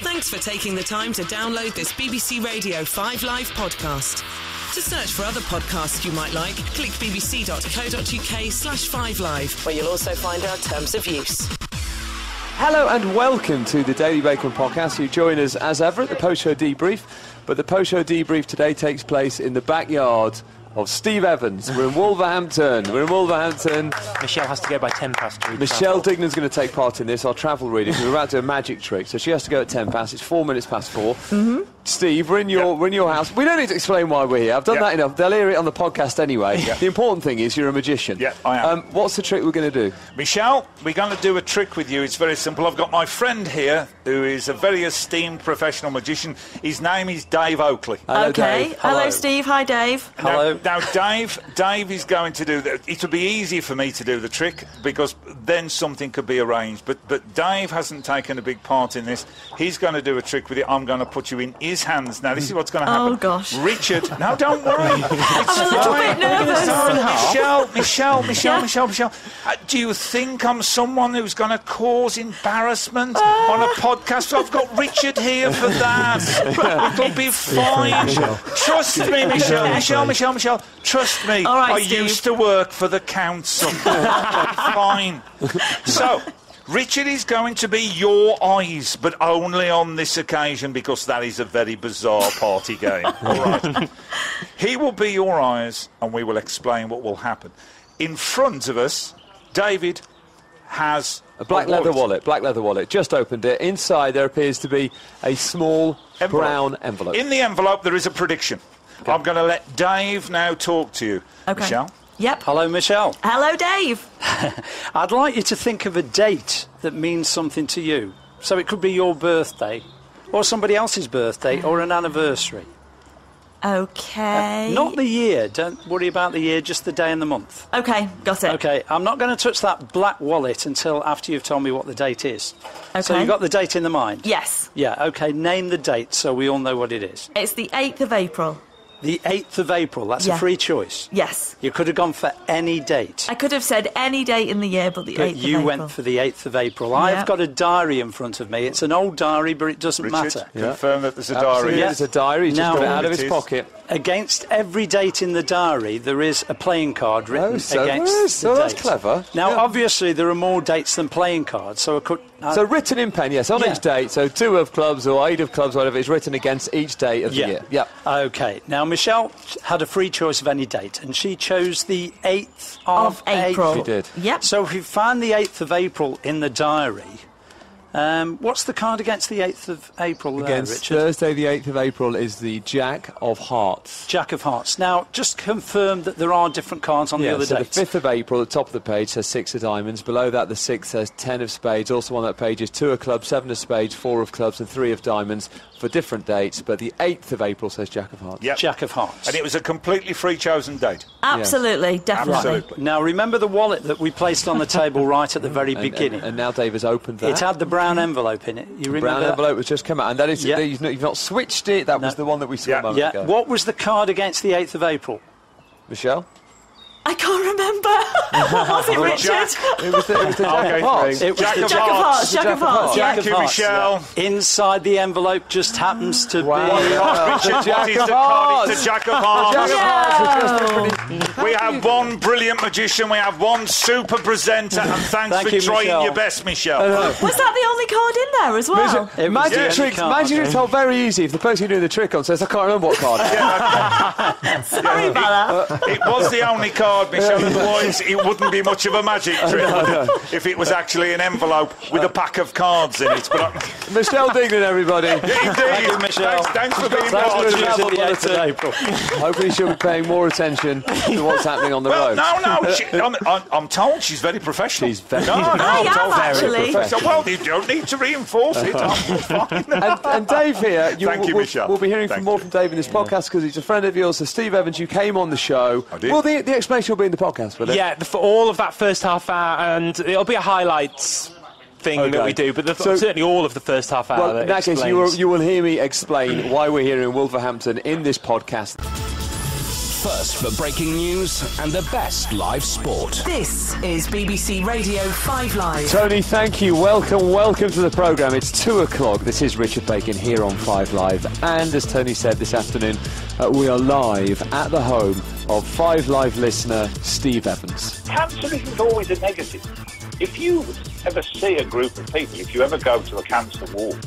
Thanks for taking the time to download this BBC Radio 5 Live podcast. To search for other podcasts you might like, click bbc.co.uk/5live, where you'll also find our terms of use. Hello and welcome to the Daily Bacon podcast. You join us as ever at the post-show debrief, but the post-show debrief today takes place in the backyard of Steve Evans. We're in Wolverhampton. Michelle has to go by 10 past to Michelle Dignan's going to take part in this, our travel reading. We're about to do a magic trick, so she has to go at 10 past. It's 4 minutes past 4. Mm-hmm. Steve, we're in your house. We don't need to explain why we're here. I've done that enough. They'll hear it on the podcast anyway. The important thing is you're a magician. Yeah, I am. What's the trick we're going to do? Michelle, we're going to do a trick with you. It's very simple. I've got my friend here who is a very esteemed professional magician. His name is Dave Oakley. Hello, okay. Dave. Hello, Steve. Hi, Dave. Hello. Now Dave is going to do that. It'll be easy for me to do the trick because then something could be arranged. But Dave hasn't taken a big part in this. He's going to do a trick with it. I'm going to put you in his hands. Now, this is what's going to happen. Oh, gosh. Richard, no, don't worry. I'm a little bit nervous. Michelle, do you think I'm someone who's going to cause embarrassment on a podcast? I've got Richard here for that. It'll be fine. Trust me, Michelle. Trust me. All right, I Steve. used to work for the council. Fine. So, Richard is going to be your eyes, but only on this occasion because that is a very bizarre party game. All right. He will be your eyes, and we will explain what will happen. In front of us, David has A black leather wallet. Just opened it. Inside there appears to be a small brown envelope. In the envelope there is a prediction. Okay. I'm going to let Dave now talk to you. Okay. Michelle? Yep. Hello, Michelle. Hello, Dave. I'd like you to think of a date that means something to you. So it could be your birthday, or somebody else's birthday, or an anniversary. Okay. Not the year. Don't worry about the year, just the day and the month. Okay, got it. Okay, I'm not going to touch that black wallet until after you've told me what the date is. Okay. So you've got the date in the mind? Yes. Yeah, okay, name the date so we all know what it is. It's the 8th of April. The 8th of April, that's a free choice. Yes. You could have gone for any date. I could have said any date in the year, but the 8th of April. You went for the 8th of April. Yep. I've got a diary in front of me. It's an old diary, but it doesn't matter. Confirm that there's a Absolutely. diary. There's a diary. He's just got it out of his pocket. Against every date in the diary, there is a playing card written against the date. That's clever. Now, obviously, there are more dates than playing cards, so I could... So written in pen, yes, on each date. So 2 of clubs or 8 of clubs, whatever, is written against each date of the year. Yeah. OK. Now, Michelle had a free choice of any date, and she chose the 8th of April. She did. Yep. So if you find the 8th of April in the diary... what's the card against the 8th of April Against Richard? Thursday the 8th of April is the Jack of Hearts. Jack of Hearts. Now, just confirm that there are different cards on the other so dates. the 5th of April, at the top of the page, says 6 of diamonds. Below that, the 6th says 10 of spades. Also on that page is 2 of clubs, 7 of spades, 4 of clubs and 3 of diamonds for different dates. But the 8th of April says Jack of Hearts. Yep. Jack of Hearts. And it was a completely free chosen date. Absolutely, definitely. Absolutely. Now, remember the wallet that we placed on the table right at the very beginning? And now Dave has opened that. It had the brown envelope in it. You remember brown that? envelope has just come out. And that is, you've not switched it. That was the one that we saw a moment ago. What was the card against the 8th of April? Michelle? I can't remember. What was it, Richard? It was the Jack of Hearts. It was Jack the of Jack of Hearts. Jack of Hearts. Thank you, Michelle. Inside the envelope just happens to be... Richard, what is the card? It's the Jack of Hearts. We have one brilliant magician, we have one super presenter, and thanks for trying your best, Michelle. Was that the only card in there as well? Magic tricks are very easy if the person doing the trick on says, I can't remember what card. Sorry about that. It was the only card, Michelle, otherwise it wouldn't be much of a magic trick if it was actually an envelope with a pack of cards in it. But Michelle Dignan, everybody. Indeed, Michelle. Thanks for being Thanks for part the of it. 8th of April. Hopefully she'll be paying more attention to what's happening on the road. I'm told she's very professional. She's very I am, actually. Well, you don't need to reinforce it. I'm fine. And Dave here, Thank you, Michelle. We'll be hearing Thank more you. from Dave in this podcast because he's a friend of yours. So Steve Evans, you came on the show. I did. Well, the explanation will be in the podcast, will it? Yeah, for all of that first half hour, and it'll be a highlights thing that we do, but certainly all of the first half hour. Well, in that case, you will hear me explain why we're here in Wolverhampton in this podcast. first for breaking news and the best live sport. This is BBC Radio 5 Live. Tony, thank you. Welcome to the programme. It's 2 o'clock. This is Richard Bacon here on 5 Live. And as Tony said this afternoon, we are live at the home of 5 Live listener Steve Evans. Cancer isn't always a negative. If you ever see a group of people, if you ever go to a cancer ward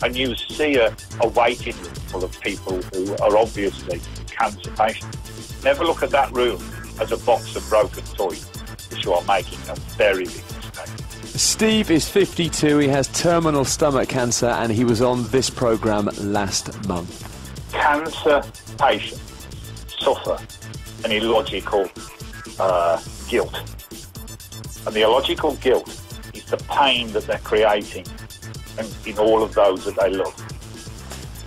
and you see a waiting room full of people who are obviously cancer patients, never look at that room as a box of broken toys, because you are making a very big mistake. Steve is 52, he has terminal stomach cancer, and he was on this programme last month. Cancer patients suffer an illogical guilt. And the illogical guilt is the pain that they're creating in all of those that they love.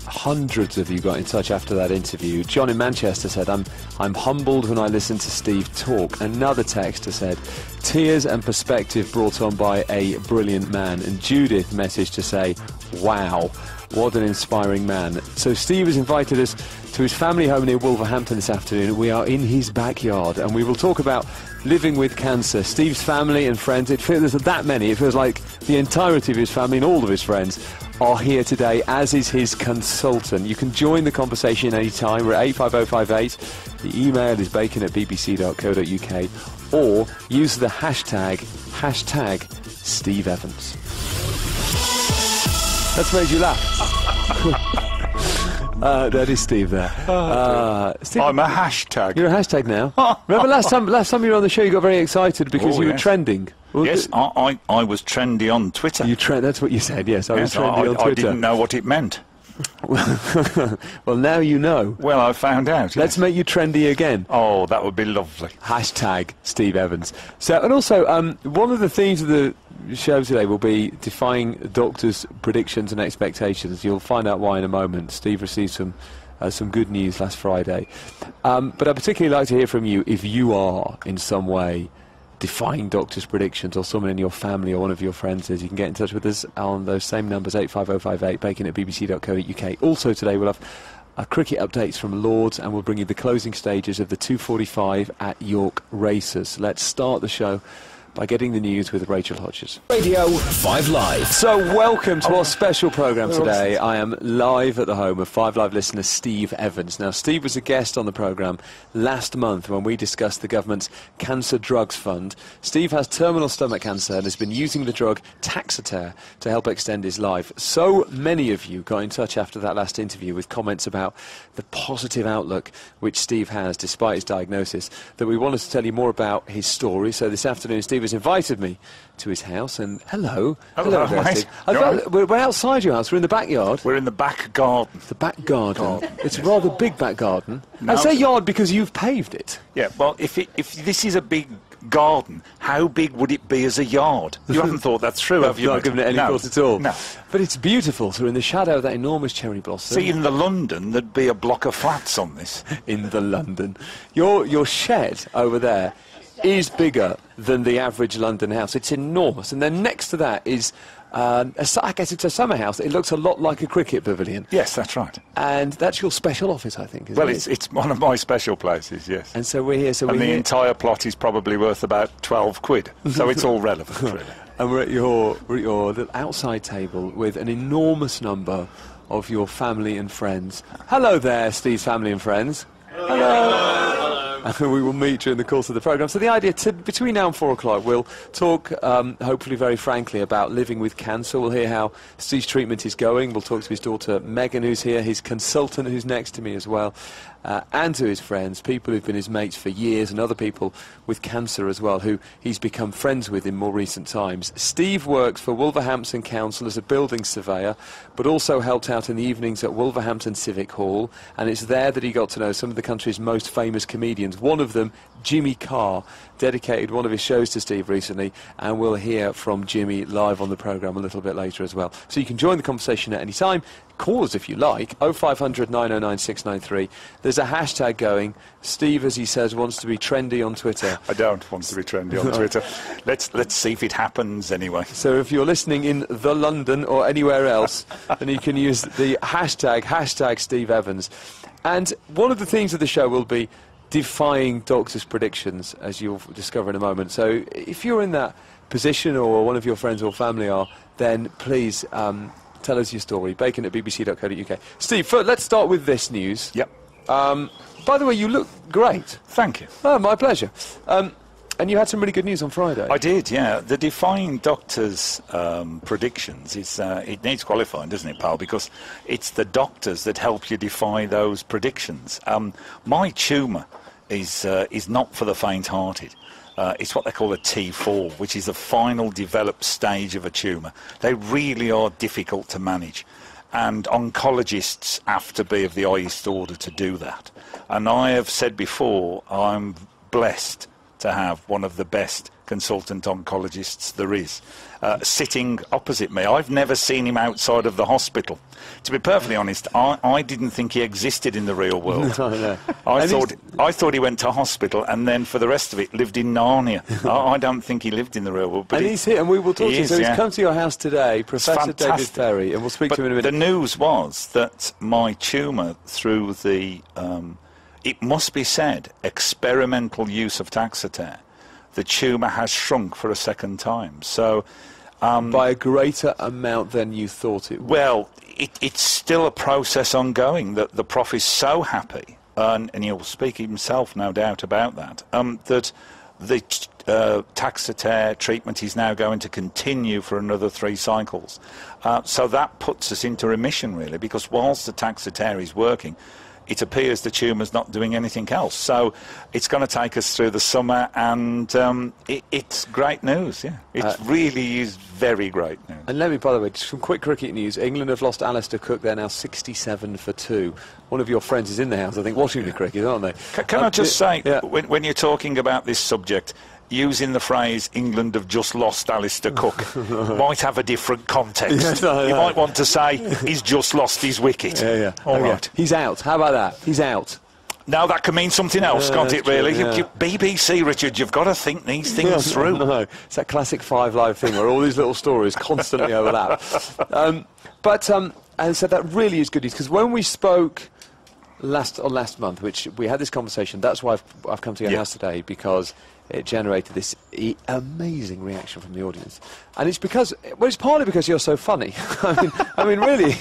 Hundreds of you got in touch after that interview. John in Manchester said, I'm humbled when I listen to Steve talk. Another texter said, tears and perspective brought on by a brilliant man. And Judith messaged to say, wow, what an inspiring man. So Steve has invited us to his family home near Wolverhampton this afternoon. We are in his backyard and we will talk about living with cancer. Steve's family and friends, there's that many, it feels like the entirety of his family and all of his friends are here today, as is his consultant. You can join the conversation anytime. We're at 85058. The email is bacon@bbc.co.uk, or use the hashtag Steve Evans. That's made you laugh. That is Steve there. Steve, I'm a hashtag. You're a hashtag now. Remember last time you were on the show, you got very excited because you were trending. Yes, I was trendy on Twitter. That's what you said, yes. I was trendy on Twitter. I didn't know what it meant. Well, now you know. Well, I found out. Let's make you trendy again. Oh, that would be lovely. Hashtag Steve Evans. So, and also, one of the themes of the show today will be defying doctors' predictions and expectations. You'll find out why in a moment. Steve received some good news last Friday. But I'd particularly like to hear from you if you are in some way defying doctors' predictions, or someone in your family or one of your friends is. You can get in touch with us on those same numbers, 85058, bacon@bbc.co.uk. Also today we'll have cricket updates from Lords, and we'll bring you the closing stages of the 2:45 at York Races. Let's start the show by getting the news with Rachel Hodges. Radio 5 Live. So welcome to our special programme today. I am live at the home of 5 Live listener Steve Evans. Now, Steve was a guest on the programme last month when we discussed the government's Cancer Drugs Fund. Steve has terminal stomach cancer and has been using the drug Taxotere to help extend his life. So many of you got in touch after that last interview with comments about the positive outlook which Steve has despite his diagnosis, that we wanted to tell you more about his story. So this afternoon, Steve has invited me to his house, and hello there, mate. We're outside your house. We're in the backyard. We're in the back garden. The back garden. It's a rather big back garden. No. I say yard because you've paved it. Yeah, well, if this is a big garden, how big would it be as a yard? You haven't thought that through, have you? I've not given it any thought at all. No. But it's beautiful. So we're in the shadow of that enormous cherry blossom. See, in the London, there'd be a block of flats on this. In the London. Your shed over there is bigger than the average London house. It's enormous. And then next to that is, I guess it's a summer house. It looks a lot like a cricket pavilion. Yes, that's right. And that's your special office, I think, isn't well, it? it's one of my special places, yes. And so we're here. And the entire plot is probably worth about 12 quid. So it's all relevant, really. And we're at your little outside table with an enormous number of your family and friends. Hello there, Steve's family and friends. Hello. And we will meet during the course of the programme. So the idea, between now and 4 o'clock, we'll talk, hopefully very frankly, about living with cancer. We'll hear how Steve's treatment is going. We'll talk to his daughter Megan, who's here, his consultant, who's next to me as well, and to his friends, people who've been his mates for years, and other people with cancer as well, who he's become friends with in more recent times. Steve works for Wolverhampton Council as a building surveyor, but also helped out in the evenings at Wolverhampton Civic Hall, and it's there that he got to know some of the country's most famous comedians. One of them, Jimmy Carr, dedicated one of his shows to Steve recently, and we'll hear from Jimmy live on the programme a little bit later as well. So you can join the conversation at any time. Call us if you like, 0500 909 693. There's a hashtag going. Steve, as he says, wants to be trendy on Twitter. I don't want to be trendy on Twitter. Let's see if it happens anyway. So if you're listening in the London or anywhere else, then you can use the hashtag Steve Evans. And one of the themes of the show will be defying doctors' predictions, as you'll discover in a moment. So if you're in that position, or one of your friends or family are, then please tell us your story. bacon@bbc.co.uk. Steve, let's start with this news. Yep. By the way, you look great. Thank you. Oh, my pleasure. And you had some really good news on Friday. I did, yeah. The defying doctors' predictions, it needs qualifying, doesn't it, pal? Because it's the doctors that help you defy those predictions. My tumour is not for the faint-hearted. It's what they call a T4, which is the final developed stage of a tumour. They really are difficult to manage. And oncologists have to be of the highest order to do that. And I have said before, I'm blessed to have one of the best consultant oncologists there is sitting opposite me. I've never seen him outside of the hospital. To be perfectly honest, I didn't think he existed in the real world. No. I thought he went to hospital and then for the rest of it lived in Narnia. I don't think he lived in the real world. But and he's here, and we will talk to him. So he's yeah. come to your house today, Professor David Ferry, and we'll speak to him in a minute. The news was that my tumour, through the, it must be said, experimental use of Taxotere, the tumour has shrunk for a second time. So, by a greater amount than you thought it would. Well, it's still a process ongoing. The Prof is so happy, and he'll speak himself, no doubt, about that, that the Taxotere treatment is now going to continue for another 3 cycles. So that puts us into remission, really, because whilst the Taxotere is working, it appears the tumour's not doing anything else. So it's going to take us through the summer, and it's great news, yeah. It really is very great news. And let me, by the way, just some quick cricket news. England have lost Alistair Cook. They're now 67 for 2. One of your friends is in the house, I think, watching the cricket, aren't they? Can I just say, when you're talking about this subject, using the phrase England have just lost Alistair Cook might have a different context. Yes, I you know. might want to say he's just lost his wicket. Yeah. All right. He's out. How about that? He's out. Now that can mean something else, can't it, really? True, yeah. BBC, Richard, you've got to think these things through. No, it's that classic 5 Live thing where all these little stories constantly overlap. And so that really is good news, because when we spoke last month, which we had this conversation, that's why I've come to your house today, because it generated this amazing reaction from the audience. And it's because, well, it's partly because you're so funny. I mean, really,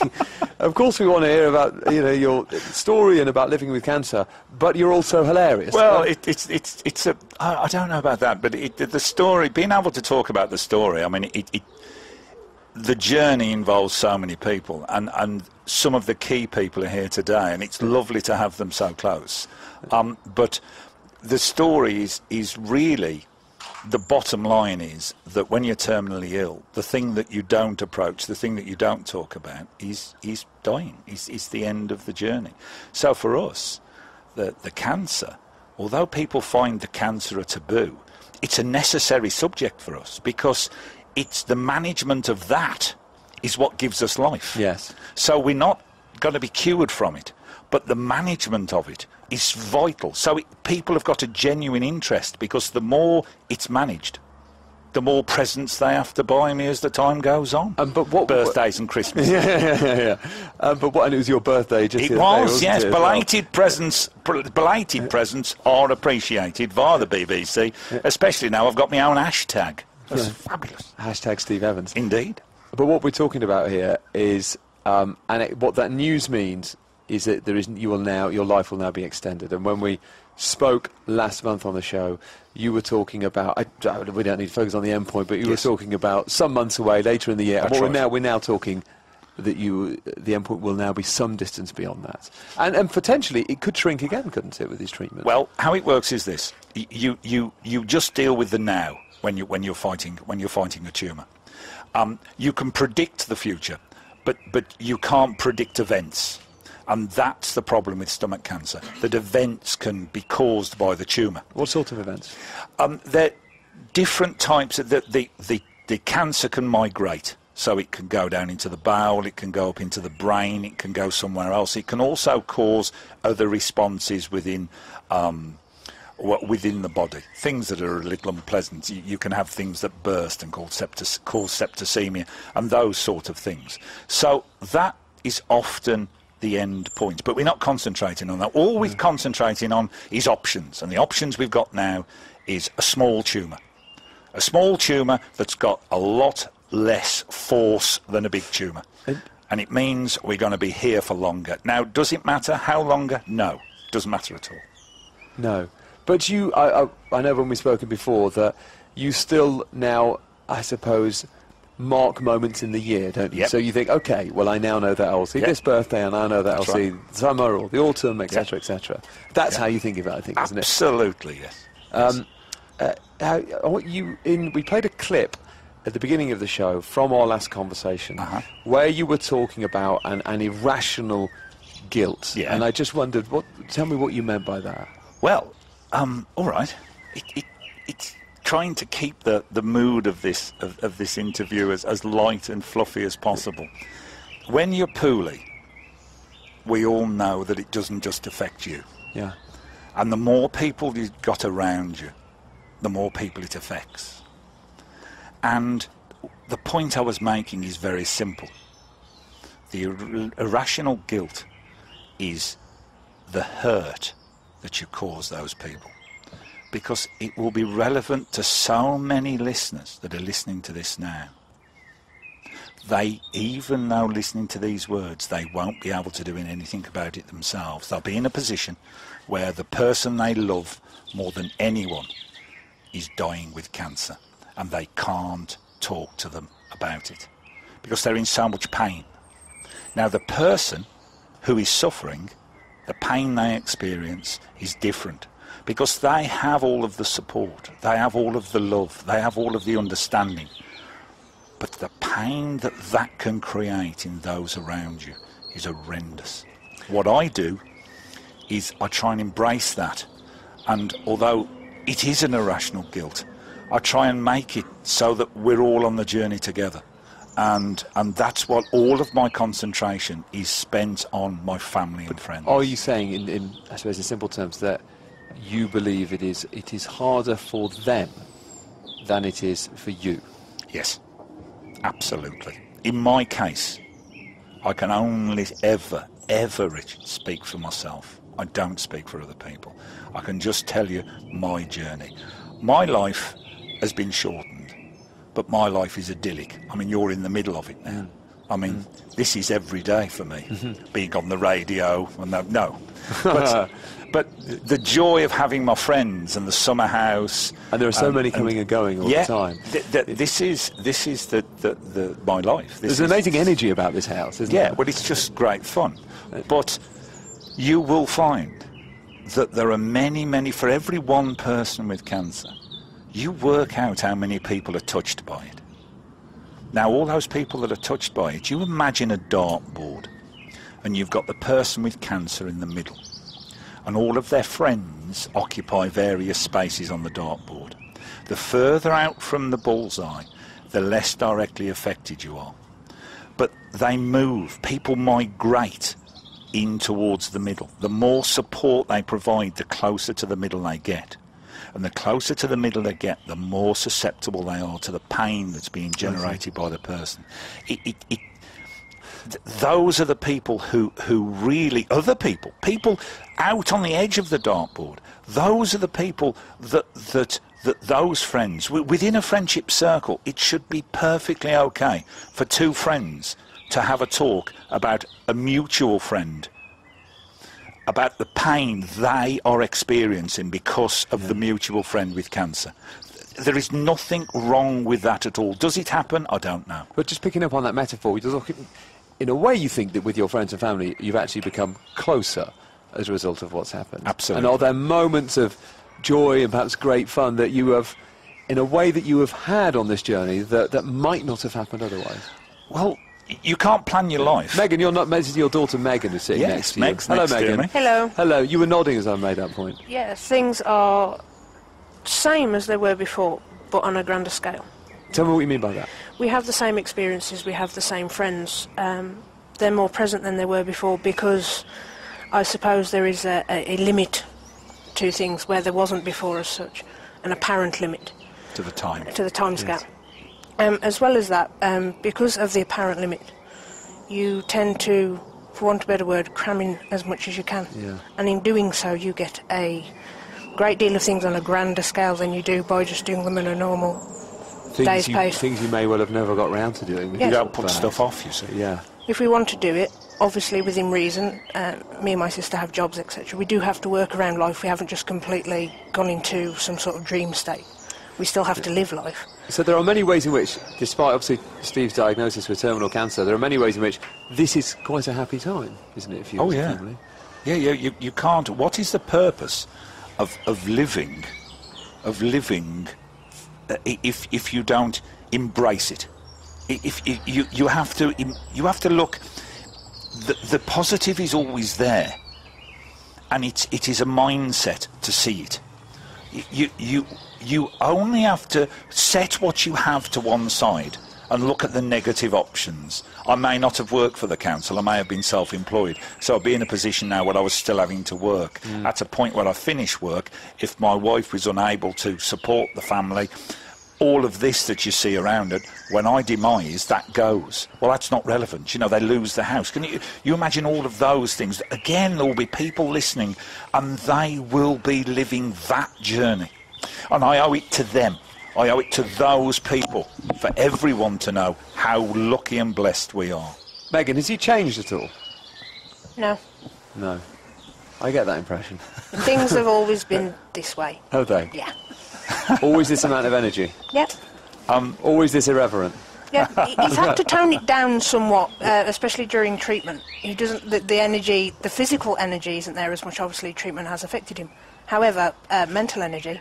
of course we want to hear about, your story and about living with cancer, but you're also hilarious. Well, it's a, I don't know about that, but the story, being able to talk about the story, I mean, the journey involves so many people, and some of the key people are here today, and it's lovely to have them so close. But the story is really, the bottom line is that when you're terminally ill, the thing that you don't approach, the thing that you don't talk about is dying, is the end of the journey. So for us, the cancer, although people find the cancer a taboo, it's a necessary subject for us, because it's the management of that is what gives us life. Yes. So we're not going to be cured from it, but the management of it is vital. So people have got a genuine interest, because the more it's managed, the more presents they have to buy me as the time goes on. But what birthdays and Christmas. Yeah. And it was your birthday just the other day, wasn't yes. it, Belated presents are appreciated via the BBC, especially now I've got my own hashtag. That's fabulous. Hashtag Steve Evans. Indeed. But what we're talking about here is, what that news means is that your life will now be extended. And when we spoke last month on the show, you were talking about, we don't need to focus on the end point, but you were talking about some months away, later in the year. That's right. We're now talking that the end point will now be some distance beyond that. And potentially it could shrink again, couldn't it, with these treatments? Well, how it works is this. You just deal with the now when you're fighting a tumour. You can predict the future, but you can't predict events. And that's the problem with stomach cancer, that events can be caused by the tumour. What sort of events? There are different types. The cancer can migrate, so it can go down into the bowel, it can go up into the brain, it can go somewhere else. It can also cause other responses within the body, things that are a little unpleasant. You can have things that burst and cause septicemia and those sort of things. So that is often the end point. But we're not concentrating on that. All we're concentrating on is options. And the options we've got now is a small tumour. A small tumour that's got a lot less force than a big tumour. And it means we're going to be here for longer. Now, does it matter how longer? No. Doesn't matter at all. No. But I know when we've spoken before that you still now, I suppose, mark moments in the year, don't you? Yep. So you think, OK, well, I now know that I'll see this birthday, and I know that I'll see the summer or the autumn, etc., etc. That's how you think about it, I think, isn't it? Absolutely, yes. We played a clip at the beginning of the show from our last conversation where you were talking about an irrational guilt. Yeah. And I just wondered, tell me what you meant by that. Well, all right. It's trying to keep the mood of this interview as light and fluffy as possible. When you're poorly, we all know that it doesn't just affect you. Yeah. And the more people you've got around you, the more people it affects. And the point I was making is very simple. The irrational guilt is the hurt that you cause those people. Because it will be relevant to so many listeners that are listening to this now. They, even though listening to these words, they won't be able to do anything about it themselves. They'll be in a position where the person they love more than anyone is dying with cancer, and they can't talk to them about it because they're in so much pain. Now, the person who is suffering, the pain they experience is different because they have all of the support, they have all of the love, they have all of the understanding. But the pain that can create in those around you is horrendous. What I do is I try and embrace that, and although it is an irrational guilt, I try and make it so that we're all on the journey together. And that's what all of my concentration is spent on, my family and friends. Are you saying, in I suppose, in simple terms, that you believe it is harder for them than it is for you? Yes, absolutely. In my case, I can only ever, Richard, speak for myself. I don't speak for other people. I can just tell you my journey. My life has been shortened, but my life is idyllic. I mean, you're in the middle of it now. I mean, this is every day for me, being on the radio. No. But the joy of having my friends and the summer house. And there are so many coming and going all the time. This is my life. There's an amazing energy about this house, isn't there? Yeah, well, it's just great fun. But you will find that there are many, for every one person with cancer, you work out how many people are touched by it. Now, all those people that are touched by it, you imagine a dartboard, and you've got the person with cancer in the middle, and all of their friends occupy various spaces on the dartboard. The further out from the bullseye, the less directly affected you are. But they move, people migrate in towards the middle. The more support they provide, the closer to the middle they get. And the closer to the middle they get, the more susceptible they are to the pain that's being generated by the person. Those are the people who really, other people out on the edge of the dartboard, those are the people that those friends, within a friendship circle, it should be perfectly okay for two friends to have a talk about a mutual friend, about the pain they are experiencing because of the mutual friend with cancer. There is nothing wrong with that at all. Does it happen? I don't know. But just picking up on that metaphor, in a way you think that with your friends and family you've actually become closer as a result of what's happened. Absolutely. And are there moments of joy and perhaps great fun that you have, in a way that you have had on this journey that might not have happened otherwise? Well, you can't plan your life. Megan, this is your daughter Megan who's sitting next to you. Meg's Hello, next Megan. to me. Hello. Hello. You were nodding as I made that point. Yeah, things are same as they were before, but on a grander scale. Tell me what you mean by that. We have the same experiences, we have the same friends. They're more present than they were before because I suppose there is a limit to things where there wasn't before as such, an apparent limit. To the time. To the time scale. Yes. As well as that, because of the apparent limit, you tend to for want of a better word, cramming as much as you can. Yeah. And in doing so, you get a great deal of things on a grander scale than you do by just doing them in a normal day's pace. Things you may well have never got round to doing. Yes. You don't put stuff off, you see. Yeah. If we want to do it, obviously within reason, me and my sister have jobs, etc. We do have to work around life. We haven't just completely gone into some sort of dream state. We still have to live life. So there are many ways in which, despite obviously Steve's diagnosis with terminal cancer, there are many ways in which this is quite a happy time, isn't it, for you as a family? Yeah, you can't... What is the purpose of living if you don't embrace it? If you have to look... The positive is always there, and it is a mindset to see it. You only have to set what you have to one side and look at the negative options. I may not have worked for the council, I may have been self-employed, so I'd be in a position now where I was still having to work. At a point where I finish work, if my wife was unable to support the family, all of this that you see around it, when I demise, that goes. Well, that's not relevant. You know, they lose the house. Can you imagine all of those things? Again, there will be people listening, and they will be living that journey. And I owe it to them. I owe it to those people for everyone to know how lucky and blessed we are. Megan, has he changed at all? No. No. I get that impression. Things have always been this way. Have they? Yeah. Always this amount of energy? Yep. Always this irreverent? Yeah, he's had to tone it down somewhat, especially during treatment. He doesn't. The energy, the physical energy, isn't there as much. Obviously, treatment has affected him. However, mental energy,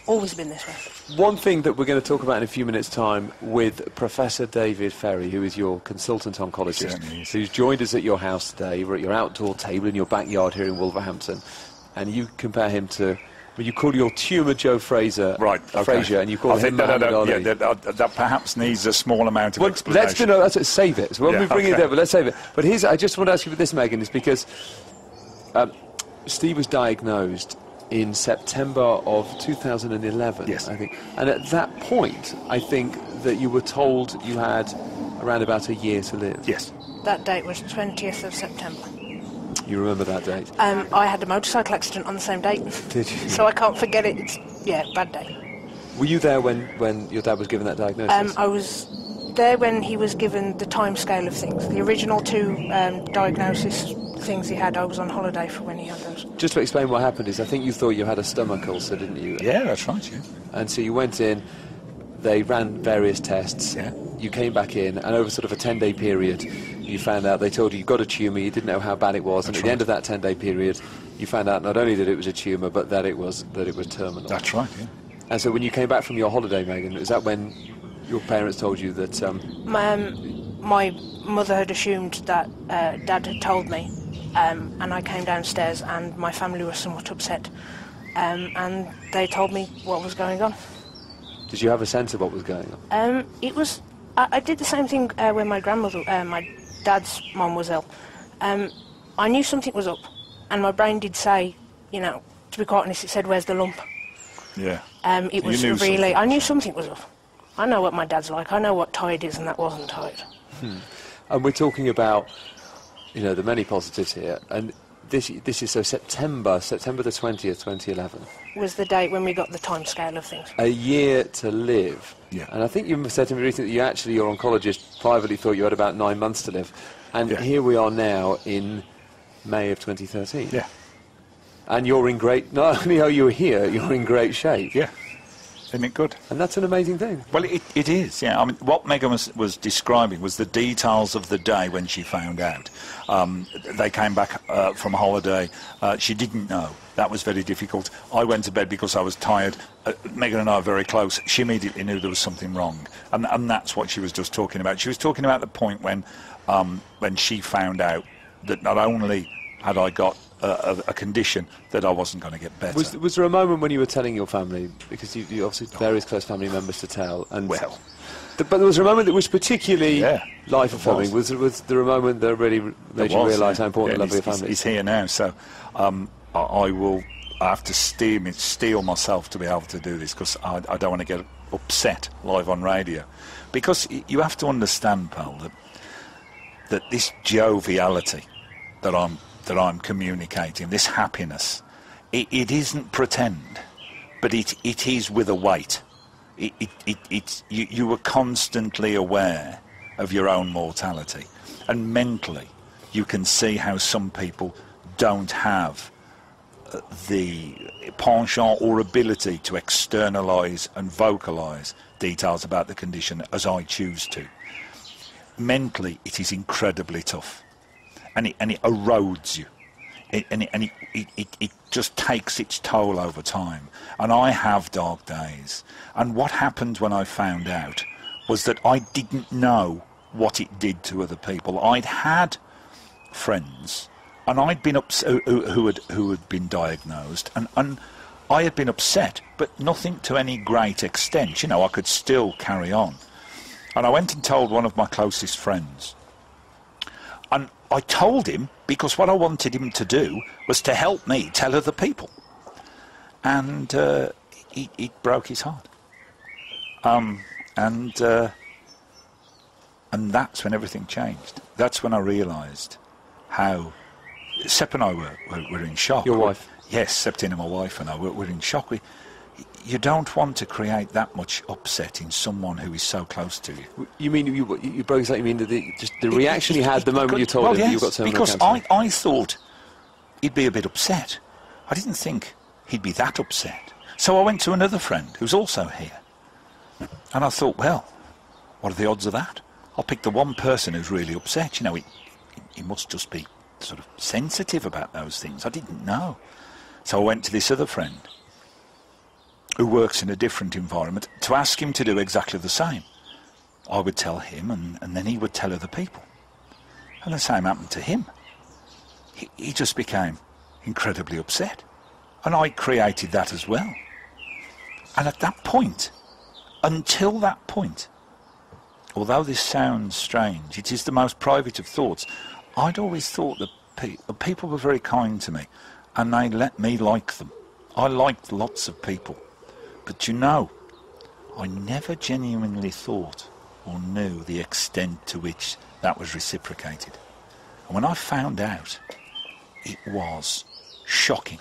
always been this way. One thing that we're going to talk about in a few minutes' time with Professor David Ferry, who is your consultant oncologist, who's joined us at your house today. We're at your outdoor table in your backyard here in Wolverhampton, and you compare him to... Well, you call your tumour Joe Fraser, right? Okay. Fraser, and you call him Muhammad Ali. Yeah, that perhaps needs a small amount of explanation. Let's save it. So when we bring it there, but let's save it. But I just want to ask you about this, Megan, is because Steve was diagnosed in September of 2011, yes, I think. And at that point, I think that you were told you had around about a year to live. Yes. That date was 20th of September. You remember that date? I had a motorcycle accident on the same date. Did you? So I can't forget it. It's, bad day. Were you there when your dad was given that diagnosis? I was there when he was given the time scale of things. The original two diagnosis things he had, I was on holiday for when he had those. Just to explain what happened is, I think you thought you had a stomach ulcer, didn't you? Yeah, that's right, yeah. And so you went in, they ran various tests, you came back in, and over sort of a 10-day period, you found out, they told you got a tumour, you didn't know how bad it was, and at the end of that 10-day period, you found out not only that it was a tumour, but that it was terminal. That's right, yeah. And so when you came back from your holiday, Megan, is that when your parents told you that... My mother had assumed that Dad had told me, and I came downstairs, and my family was somewhat upset, and they told me what was going on. Did you have a sense of what was going on? It was... I did the same thing when my grandmother, my dad's mum, was ill. I knew something was up, and my brain did say, to be quite honest, it said, "Where's the lump?" Yeah. It was really... I knew something was up. I know what my dad's like. I know what tired is, and that wasn't tired. And we're talking about, the many positives here, and this is so September the 20th, 2011. Was the date when we got the time scale of things. A year to live. Yeah. And I think you said to me recently that your oncologist privately thought you had about 9 months to live. And here we are now in May of 2013. Yeah. And you're in not only are you here, you're in great shape. Yeah. Isn't it good? And that's an amazing thing. Well, it is, yeah. I mean, what Megan was describing was the details of the day when she found out. They came back from holiday. She didn't know. That was very difficult. I went to bed because I was tired. Megan and I are very close. She immediately knew there was something wrong. And that's what she was just talking about. She was talking about the point when she found out that not only had I got a condition, that I wasn't going to get better. Was there a moment when you were telling your family, because you obviously various close family members to tell, and but there was a moment that was particularly life-affirming. Was there a moment that really made you realise how important love of your family is? He's here now, so I have to steel myself to be able to do this, because I don't want to get upset live on radio. Because you have to understand, pal, that that this joviality that I'm communicating, this happiness, it isn't pretend, but it is with a weight. You are constantly aware of your own mortality, and mentally you can see how some people don't have the penchant or ability to externalise and vocalise details about the condition as I choose to. Mentally, it is incredibly tough, and it erodes you, it just takes its toll over time. And I have dark days. And what happened when I found out was that I didn't know what it did to other people. I'd had friends, and I'd been who had been diagnosed, and I had been upset, but nothing to any great extent. You know, I could still carry on. And I went and told one of my closest friends. And I told him because what I wanted him to do was to help me tell other people. And it broke his heart. And that's when everything changed. That's when I realised how Sepp and I were in shock. Your wife? Yes, Septina, my wife, and I were in shock. You don't want to create that much upset in someone who is so close to you. You mean you broke that? You mean the reaction you had the moment you told him you got terminal cancer? Because I thought he'd be a bit upset. I didn't think he'd be that upset. So I went to another friend who's also here, and I thought, well, what are the odds of that? I'll pick the one person who's really upset. You know, he must just be sort of sensitive about those things. I didn't know. So I went to this other friend who works in a different environment to ask him to do exactly the same. I would tell him, and then he would tell other people. And the same happened to him. He just became incredibly upset. And I created that as well. And at that point, until that point, although this sounds strange, it is the most private of thoughts, I'd always thought that people were very kind to me, and they let me like them. I liked lots of people. But you know, I never genuinely thought or knew the extent to which that was reciprocated. And when I found out, it was shocking.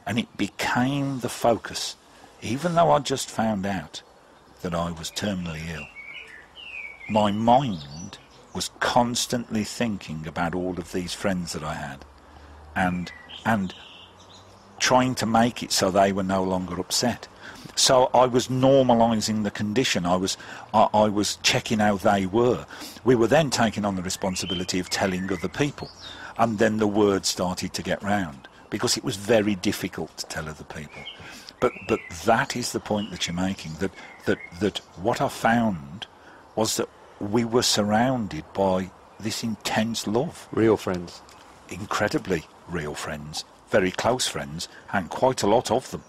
And it became the focus, even though I just found out that I was terminally ill. My mind was constantly thinking about all of these friends that I had, and trying to make it so they were no longer upset. So I was normalising the condition. I was checking how they were. We were then taking on the responsibility of telling other people, and then the word started to get round, because it was very difficult to tell other people. But that is the point that you're making, that what I found was that we were surrounded by this intense love. Real friends. Incredibly real friends, very close friends, and quite a lot of them.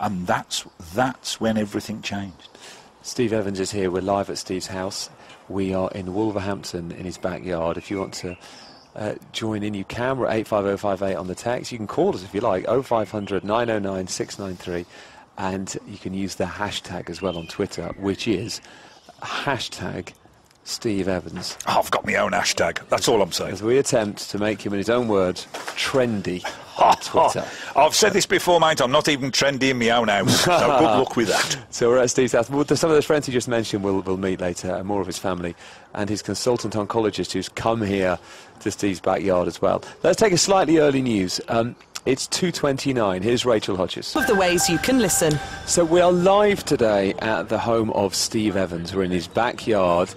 And that's when everything changed. Steve Evans is here. We're live at Steve's house. We are in Wolverhampton in his backyard. If you want to join in, you can. We're at 85058 on the text. You can call us if you like, 0500 909 693. And you can use the hashtag as well on Twitter, which is hashtag Steve Evans. Oh, I've got my own hashtag. That's all I'm saying. As we attempt to make him, in his own words, trendy on Twitter. I've said this before, mate. I'm not even trendy in my own house. So good luck with that. So we're at Steve's house. Some of those friends he just mentioned will meet later, and more of his family, and his consultant oncologist who's come here to Steve's backyard as well. Let's take a slightly early news. It's 2:29. Here's Rachel Hodges. Of the ways you can listen. So we are live today at the home of Steve Evans. We're in his backyard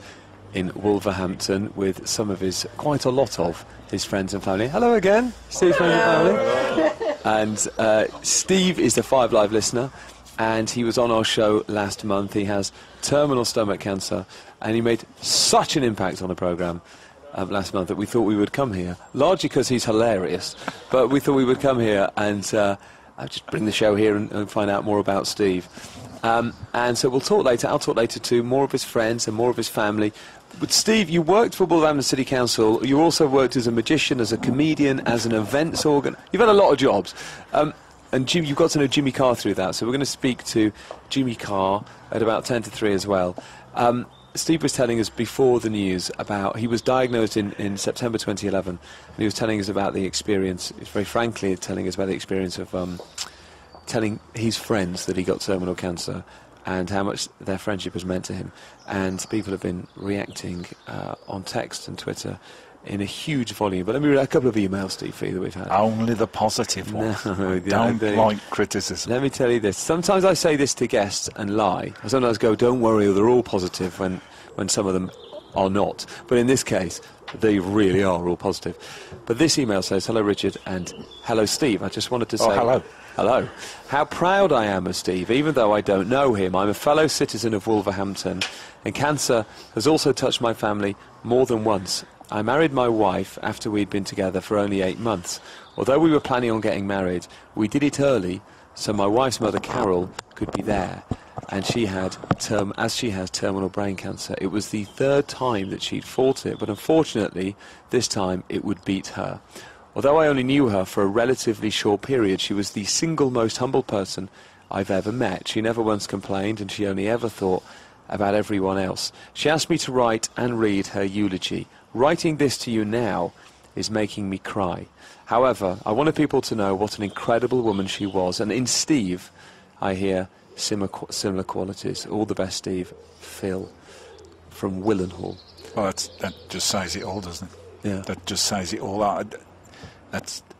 in Wolverhampton with quite a lot of his friends and family. Hello again, Steve's friends and family. And Steve is the 5 Live listener, and he was on our show last month. He has terminal stomach cancer, and he made such an impact on the programme last month that we thought we would come here, largely because he's hilarious, but we thought we would come here and just bring the show here and find out more about Steve. And so we'll talk later. I'll talk later to more of his friends and more of his family. But Steve, you worked for Wolverhampton City Council. You also worked as a magician, as a comedian, as an events organ. You've had a lot of jobs. And Jim, you got to know Jimmy Carr through that. So we're going to speak to Jimmy Carr at about 10 to 3 as well. Steve was telling us before the news about, he was diagnosed in September 2011, and he was telling us about the experience, very frankly telling us about the experience of telling his friends that he got terminal cancer and how much their friendship has meant to him. And people have been reacting on text and Twitter in a huge volume. But let me read a couple of emails, Steve, for you that we've had. Only the positive ones. No, don't like criticism. Let me tell you this. Sometimes I say this to guests and lie. I sometimes go, don't worry, they're all positive, when some of them are not. But in this case, they really are all positive. But this email says, hello, Richard, and hello, Steve. I just wanted to say... Oh, hello. Hello. How proud I am of Steve, even though I don't know him. I'm a fellow citizen of Wolverhampton, and cancer has also touched my family more than once. I married my wife after we'd been together for only 8 months. Although we were planning on getting married, we did it early, so my wife's mother, Carol, could be there. And she has terminal brain cancer. It was the 3rd time that she'd fought it, but unfortunately, this time it would beat her. Although I only knew her for a relatively short period, she was the single most humble person I've ever met. She never once complained, and she only ever thought about everyone else. She asked me to write and read her eulogy. Writing this to you now is making me cry. However, I wanted people to know what an incredible woman she was, and in Steve, I hear similar qualities. All the best, Steve. Phil, from Willenhall. Well, that just says it all, doesn't it? Yeah. That just says it all.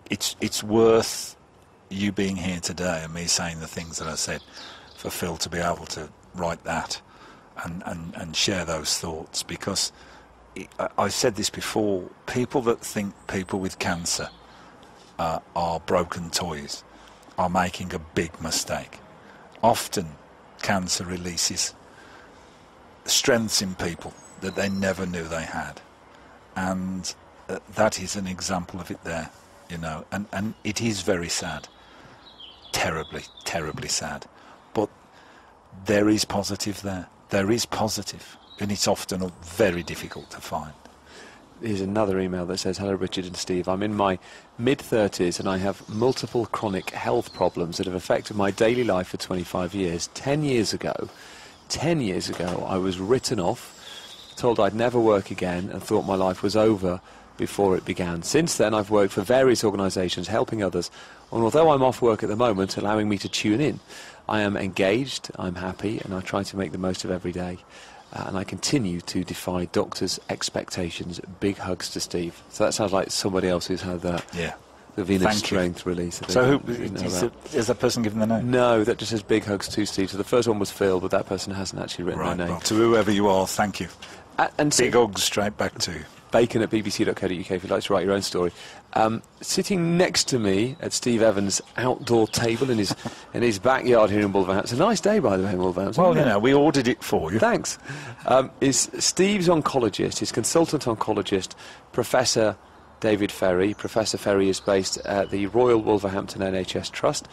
It's worth you being here today and me saying the things that I said for Phil to be able to write that and share those thoughts, because I've said this before, people that think people with cancer are broken toys are making a big mistake. Often cancer releases strengths in people that they never knew they had, and that is an example of it there, you know, and it is very sad, terribly, terribly sad, but there is positive there. There is positive, and it's often very difficult to find. Here's another email that says, hello, Richard and Steve. I'm in my mid-30s and I have multiple chronic health problems that have affected my daily life for 25 years. 10 years ago, I was written off, told I'd never work again, and thought my life was over before it began. Since then, I've worked for various organisations helping others, and although I'm off work at the moment, allowing me to tune in, I am engaged, I'm happy, and I try to make the most of every day. And I continue to defy doctors' expectations. Big hugs to Steve. So that sounds like somebody else who's had that. Yeah. The Venus Strength release. So is that person given the name? No, that just says big hugs to Steve. So the first one was Phil, but that person hasn't actually written their name. Well, to whoever you are, thank you. And big hugs straight back to you. Bacon at bbc.co.uk if you'd like to write your own story. Sitting next to me at Steve Evans' outdoor table in his backyard here in Wolverhampton. It's a nice day, by the way, in Wolverhampton. Well, you know, we ordered it for you. Thanks. Is Steve's oncologist, his consultant oncologist, Professor David Ferry. Professor Ferry is based at the Royal Wolverhampton NHS Trust.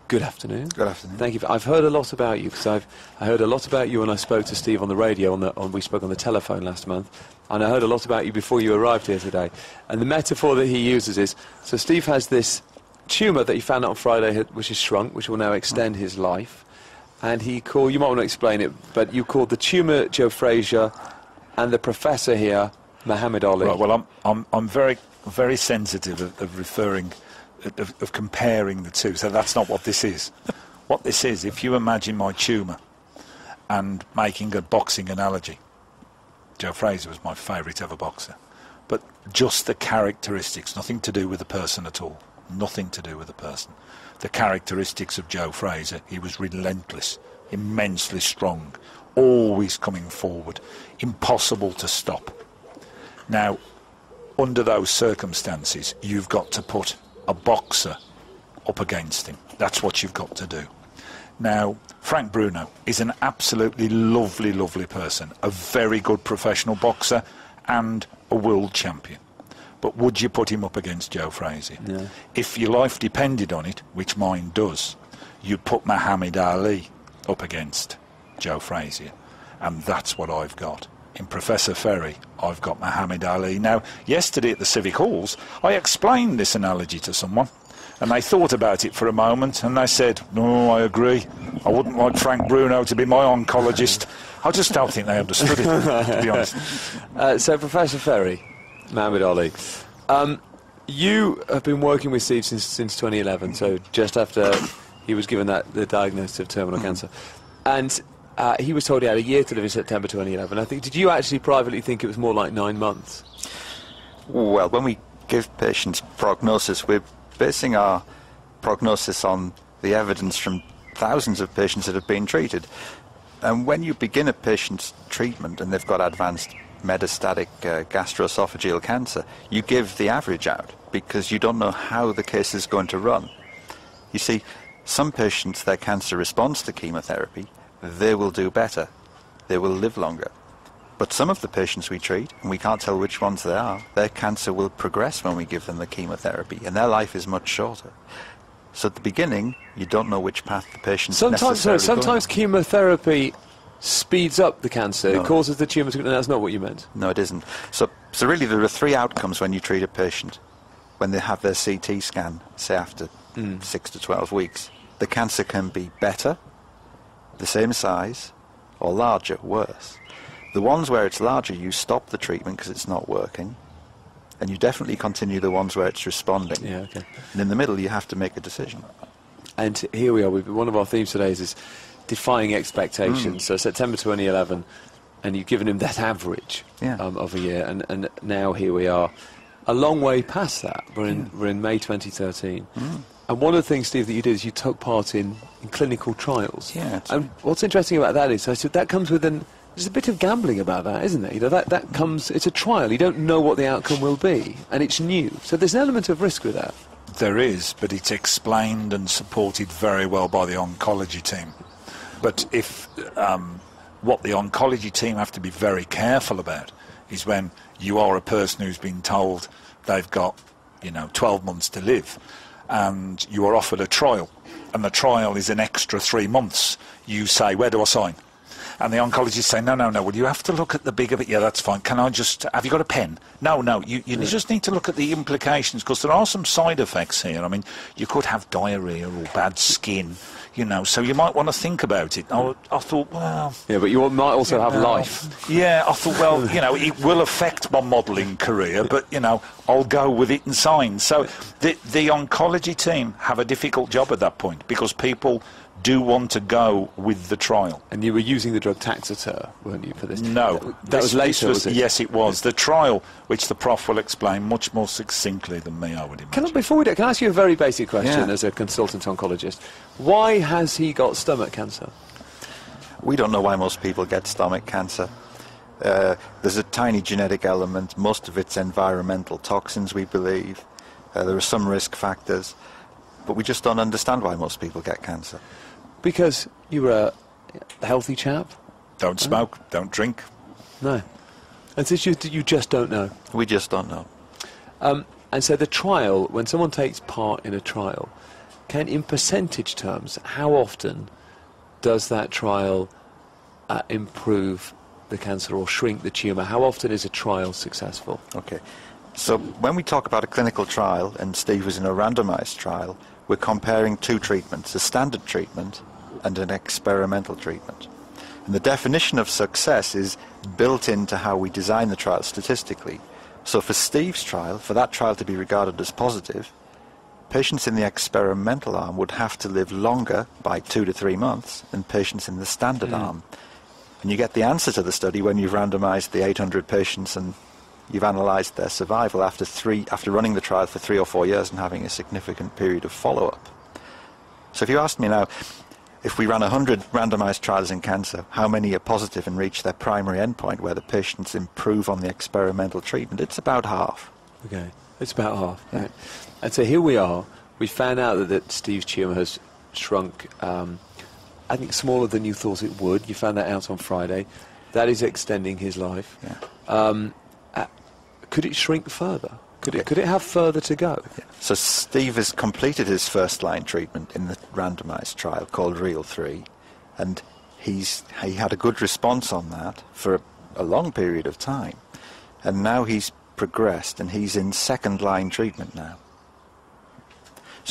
Good afternoon. Good afternoon. Thank you. I've heard a lot about you, because I heard a lot about you when I spoke to Steve on the radio. We spoke on the telephone last month, and I heard a lot about you before you arrived here today. And the metaphor that he uses is, so Steve has this tumour that he found out on Friday, which is shrunk, which will now extend his life. And you might want to explain it, but you called the tumour Joe Frazier, and the professor here Muhammad Ali. Right, well, I'm very, very sensitive of referring. Of comparing the two, so that's not what this is. What this is, if you imagine my tumour and making a boxing analogy, Joe Frazier was my favourite ever boxer, but just the characteristics, nothing to do with the person at all, nothing to do with the person. The characteristics of Joe Frazier, he was relentless, immensely strong, always coming forward, impossible to stop. Now, under those circumstances, you've got to put a boxer up against him. That's what you've got to do. Now, Frank Bruno is an absolutely lovely, lovely person, a very good professional boxer and a world champion. But would you put him up against Joe Frazier? Yeah. If your life depended on it, which mine does, you'd put Muhammad Ali up against Joe Frazier. And that's what I've got. In Professor Ferry, I've got Muhammad Ali. Now, yesterday at the Civic Halls, I explained this analogy to someone, And they thought about it for a moment, and they said, no, I agree. I wouldn't like Frank Bruno to be my oncologist. I just don't think they understood it, to be honest. So, Professor Ferry, Mohammed Ali, you have been working with Steve since 2011, so just after he was given the diagnosis of terminal cancer. And he was told he had a year to live in September 2011. I think, did you actually privately think it was more like 9 months? Well, when we give patients prognosis, we're basing our prognosis on the evidence from thousands of patients that have been treated. And when you begin a patient's treatment and they've got advanced metastatic gastroesophageal cancer, you give the average out because you don't know how the case is going to run. You see, some patients, their cancer responds to chemotherapy, they will do better, they will live longer. But some of the patients we treat, and we can't tell which ones they are, their cancer will progress when we give them the chemotherapy, and their life is much shorter. So at the beginning, you don't know which path the patient's necessarily Sometimes chemotherapy speeds up the cancer. No. It causes the tumour to... No, that's not what you meant. No, it isn't. So really there are 3 outcomes when you treat a patient. When they have their CT scan, say after 6 to 12 weeks, the cancer can be better, the same size, or larger, worse. The ones where it's larger, you stop the treatment because it's not working, and you definitely continue the ones where it's responding. Yeah, okay. And in the middle, you have to make a decision. And here we are. One of our themes today is defying expectations. So September 2011, and you've given him that average of a year, and now here we are, a long way past that. We're in May 2013. And one of the things, Steve, that you did is you took part in clinical trials. Yeah. And what's interesting about that is, that comes with there's a bit of gambling about that, isn't there? You know, that comes, it's a trial. You don't know what the outcome will be, and it's new. So there's an element of risk with that. There is, but it's explained and supported very well by the oncology team. But if what the oncology team have to be very careful about is when you are a person who's been told they've got, 12 months to live, and you are offered a trial, and the trial is an extra 3 months, you say, where do I sign? And the oncologist say, no, well, you have to look at the big of it. Yeah, that's fine. Can I just... Have you got a pen? No, you just need to look at the implications, because there are some side effects here. I mean, you could have diarrhea or bad skin, so you might want to think about it. I thought, well... Yeah, but you might also have life. Yeah, I thought, well, it will affect my modelling career, but, I'll go with it and sign. So the oncology team have a difficult job at that point, because people do want to go with the trial. And you were using the drug Taxotere, weren't you, for this? No. That was later, was it? Yes, it was. The trial, which the Prof will explain much more succinctly than me, I would imagine. Before we do, can I ask you a very basic question as a consultant oncologist? Why has he got stomach cancer? We don't know why most people get stomach cancer. There's a tiny genetic element. Most of it's environmental toxins, we believe. There are some risk factors. But we just don't understand why most people get cancer. Because you were a healthy chap? Don't smoke, don't drink. No. And so you just don't know? We just don't know. And so the trial, when someone takes part in a trial, in percentage terms, how often does that trial improve the cancer or shrink the tumour? How often is a trial successful? Okay. So when we talk about a clinical trial, and Steve was in a randomised trial, we're comparing 2 treatments, a standard treatment and an experimental treatment. And the definition of success is built into how we design the trial statistically. So for Steve's trial, for that trial to be regarded as positive, patients in the experimental arm would have to live longer by 2 to 3 months than patients in the standard arm. And you get the answer to the study when you've randomised the 800 patients and you've analysed their survival after running the trial for 3 or 4 years and having a significant period of follow-up. So if you asked me now, if we ran 100 randomised trials in cancer, how many are positive and reach their primary endpoint where the patients improve on the experimental treatment? It's about half. Okay, it's about half. Yeah. Right. And so here we are. We found out that Steve's tumour has shrunk, I think, smaller than you thought it would. You found that out on Friday. That is extending his life. Yeah. Could it shrink further? Could it have further to go? Yeah. So Steve has completed his first-line treatment in the randomised trial called REAL3, and he had a good response on that for a long period of time, and now he's progressed and he's in second-line treatment now.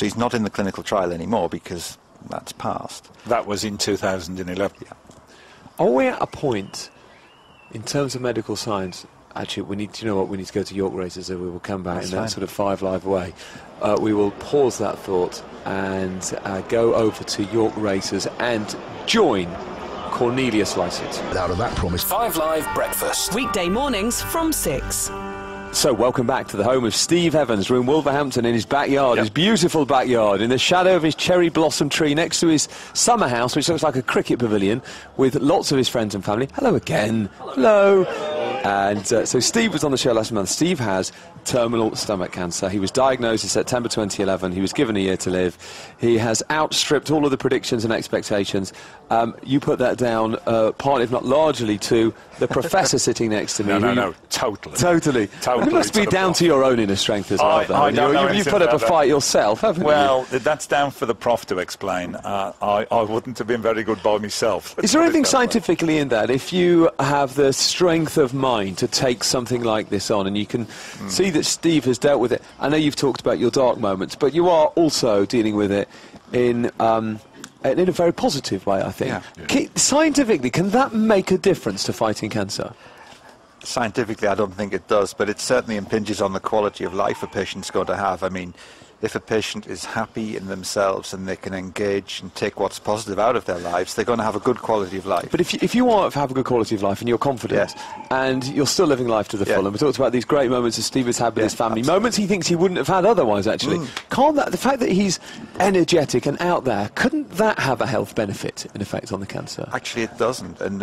So he's not in the clinical trial anymore because that's passed. That was in 2011. Yeah. Are we at a point, in terms of medical science, actually, we need to go to York Races, so we will come back in that sort of 5 Live way. We will pause that thought and go over to York Races and join Cornelius Lysett. Out of that promise. 5 Live Breakfast. Weekday mornings from 6. So, welcome back to the home of Steve Evans. We're in Wolverhampton in his backyard, his beautiful backyard, in the shadow of his cherry blossom tree next to his summer house, which looks like a cricket pavilion, with lots of his friends and family. Hello again. Hello. And so Steve was on the show last month. Steve has terminal stomach cancer. He was diagnosed in September 2011. He was given a year to live. He has outstripped all of the predictions and expectations. You put that down, partly, if not largely, to the professor sitting next to me. No, totally. Totally. It must be down to your own inner strength as well, though. I don't know You've put up a fight yourself, haven't you? Well, that's down for the prof to explain. I wouldn't have been very good by myself. Is there anything scientifically in that? If you have the strength of mind to take something like this on, and you can see that Steve has dealt with it. I know you've talked about your dark moments, but you are also dealing with it in a very positive way, I think. Yeah. Scientifically, can that make a difference to fighting cancer? Scientifically, I don't think it does, but it certainly impinges on the quality of life a patient's going to have. I mean, if a patient is happy in themselves and they can engage and take what's positive out of their lives, they're going to have a good quality of life. But if you want to have a good quality of life and you're confident and you're still living life to the full, and we talked about these great moments that Steve has had with his family, moments he thinks he wouldn't have had otherwise, actually. Can't that, the fact that he's energetic and out there, couldn't that have a health benefit, in effect, on the cancer? Actually, it doesn't, and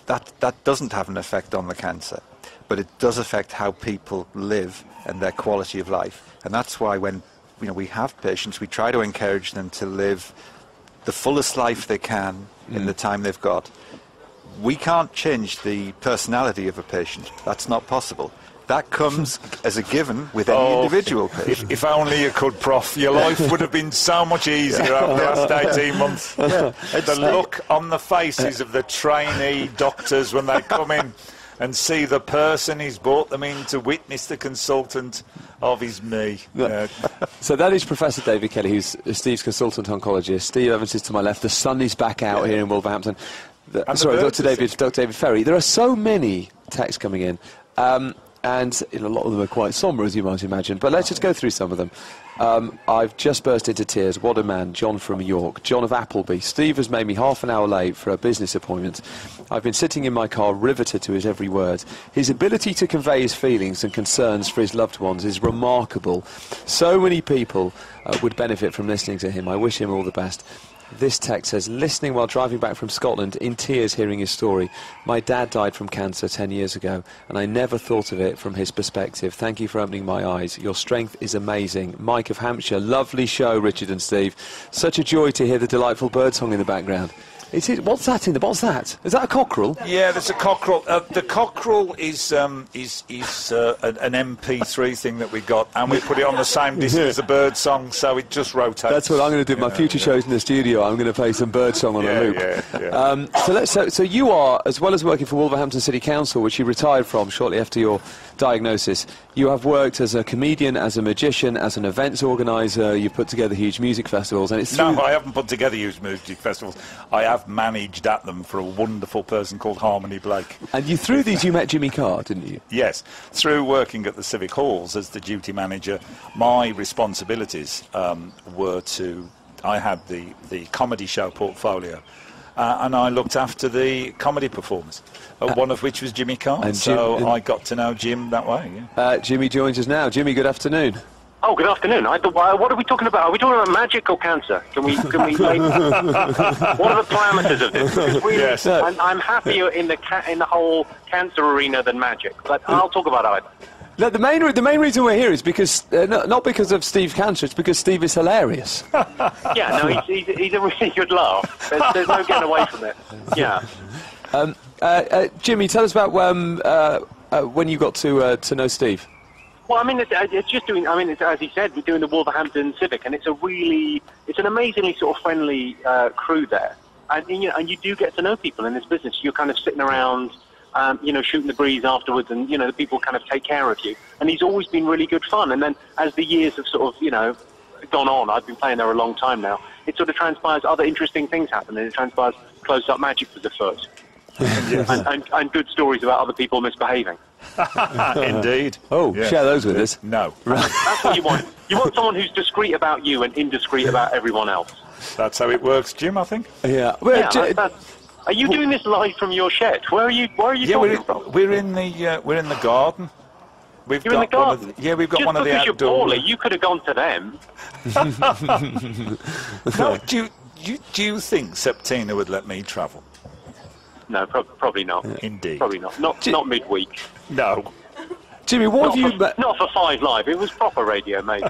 that doesn't have an effect on the cancer, but it does affect how people live and their quality of life. And that's why when we have patients, we try to encourage them to live the fullest life they can in the time they've got. We can't change the personality of a patient. That's not possible. That comes as a given with any individual patient. If only you could, Prof. Your life would have been so much easier over the last 18 months. The look on the faces of the trainee doctors when they come in and see the person he's brought them in to witness the consultant of his me. So that is Professor David Kelly, who's Steve's consultant oncologist. Steve Evans is to my left. The sun is back out here in Wolverhampton. Dr. David Ferry. There are so many texts coming in. And a lot of them are quite sombre, as you might imagine. But let's just go through some of them. I've just burst into tears. What a man. John from York. John of Appleby. Steve has made me half an hour late for a business appointment. I've been sitting in my car, riveted to his every word. His ability to convey his feelings and concerns for his loved ones is remarkable. So many people would benefit from listening to him. I wish him all the best. This text says, listening while driving back from Scotland, in tears hearing his story. My dad died from cancer 10 years ago, and I never thought of it from his perspective. Thank you for opening my eyes. Your strength is amazing. Mike of Hampshire, lovely show, Richard and Steve. Such a joy to hear the delightful birdsong in the background. What's that? What's that? Is that a cockerel? Yeah, there's a cockerel. The cockerel is an MP3 thing that we got, and we put it on the same disc as the bird song, so it just rotates. That's what I'm going to do. My future shows in the studio, I'm going to play some bird song on a loop. So you are, as well as working for Wolverhampton City Council, which you retired from shortly after your diagnosis, you have worked as a comedian, as a magician, as an events organiser. You've put together huge music festivals, and it's No, I haven't put together huge music festivals. I have managed at them for a wonderful person called Harmony Blake. And through these you met Jimmy Carr, didn't you? Yes. Through working at the Civic Halls as the duty manager, my responsibilities were to... I had the comedy show portfolio, and I looked after the comedy performers, one of which was Jimmy Carr. I got to know Jim that way. Jimmy joins us now. Jimmy, good afternoon. Oh, good afternoon. What are we talking about? Are we talking about magic or cancer? Can we what are the parameters of this? Really, yes. I'm happier in the whole cancer arena than magic, but I'll talk about either. No, the main reason we're here is because not because of Steve's cancer. It's because Steve is hilarious. Yeah, no, he's a really good laugh. There's no getting away from it. Yeah. Jimmy, tell us about when you got to know Steve. Well, I mean, it's just doing. I mean, as he said, we're doing the Wolverhampton Civic, and it's an amazingly sort of friendly crew there, and you do get to know people in this business. You're kind of sitting around, shooting the breeze afterwards, and the people kind of take care of you. And he's always been really good fun. And then as the years have sort of gone on. I've been playing there a long time now. It sort of transpires other interesting things happen, and it transpires close-up magic was afoot. and good stories about other people misbehaving. Indeed. Oh, share those with us. No. That's what you want. You want someone who's discreet about you and indiscreet about everyone else. That's how it works, Jim, I think. Yeah. Are you doing this live from your shed? Where are you talking from? We're in the garden. You're in the garden? We've got one of the outdoor... Just because you're poorly, you could have gone to them. No, do you think Septina would let me travel? No, probably not. Indeed. Probably not. Not midweek. No. Jimmy, what have you... Not for 5 Live. It was proper radio, mate.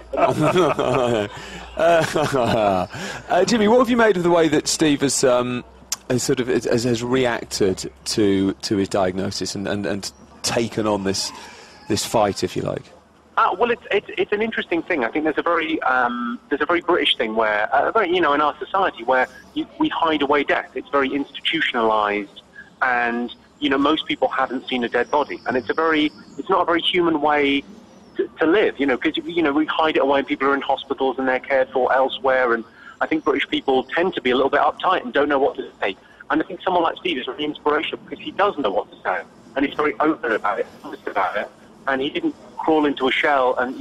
Jimmy, what have you made of the way that Steve has reacted to his diagnosis and taken on this fight, if you like? Well, it's an interesting thing. I think there's a very British thing where, in our society where we hide away death. It's very institutionalised, and most people haven't seen a dead body, and it's not a very human way to live. Because we hide it away, and people are in hospitals and they're cared for elsewhere. And I think British people tend to be a little bit uptight and don't know what to say. And I think someone like Steve is really inspirational because he does know what to say, and he's very open about it, honest about it. And he didn't crawl into a shell and,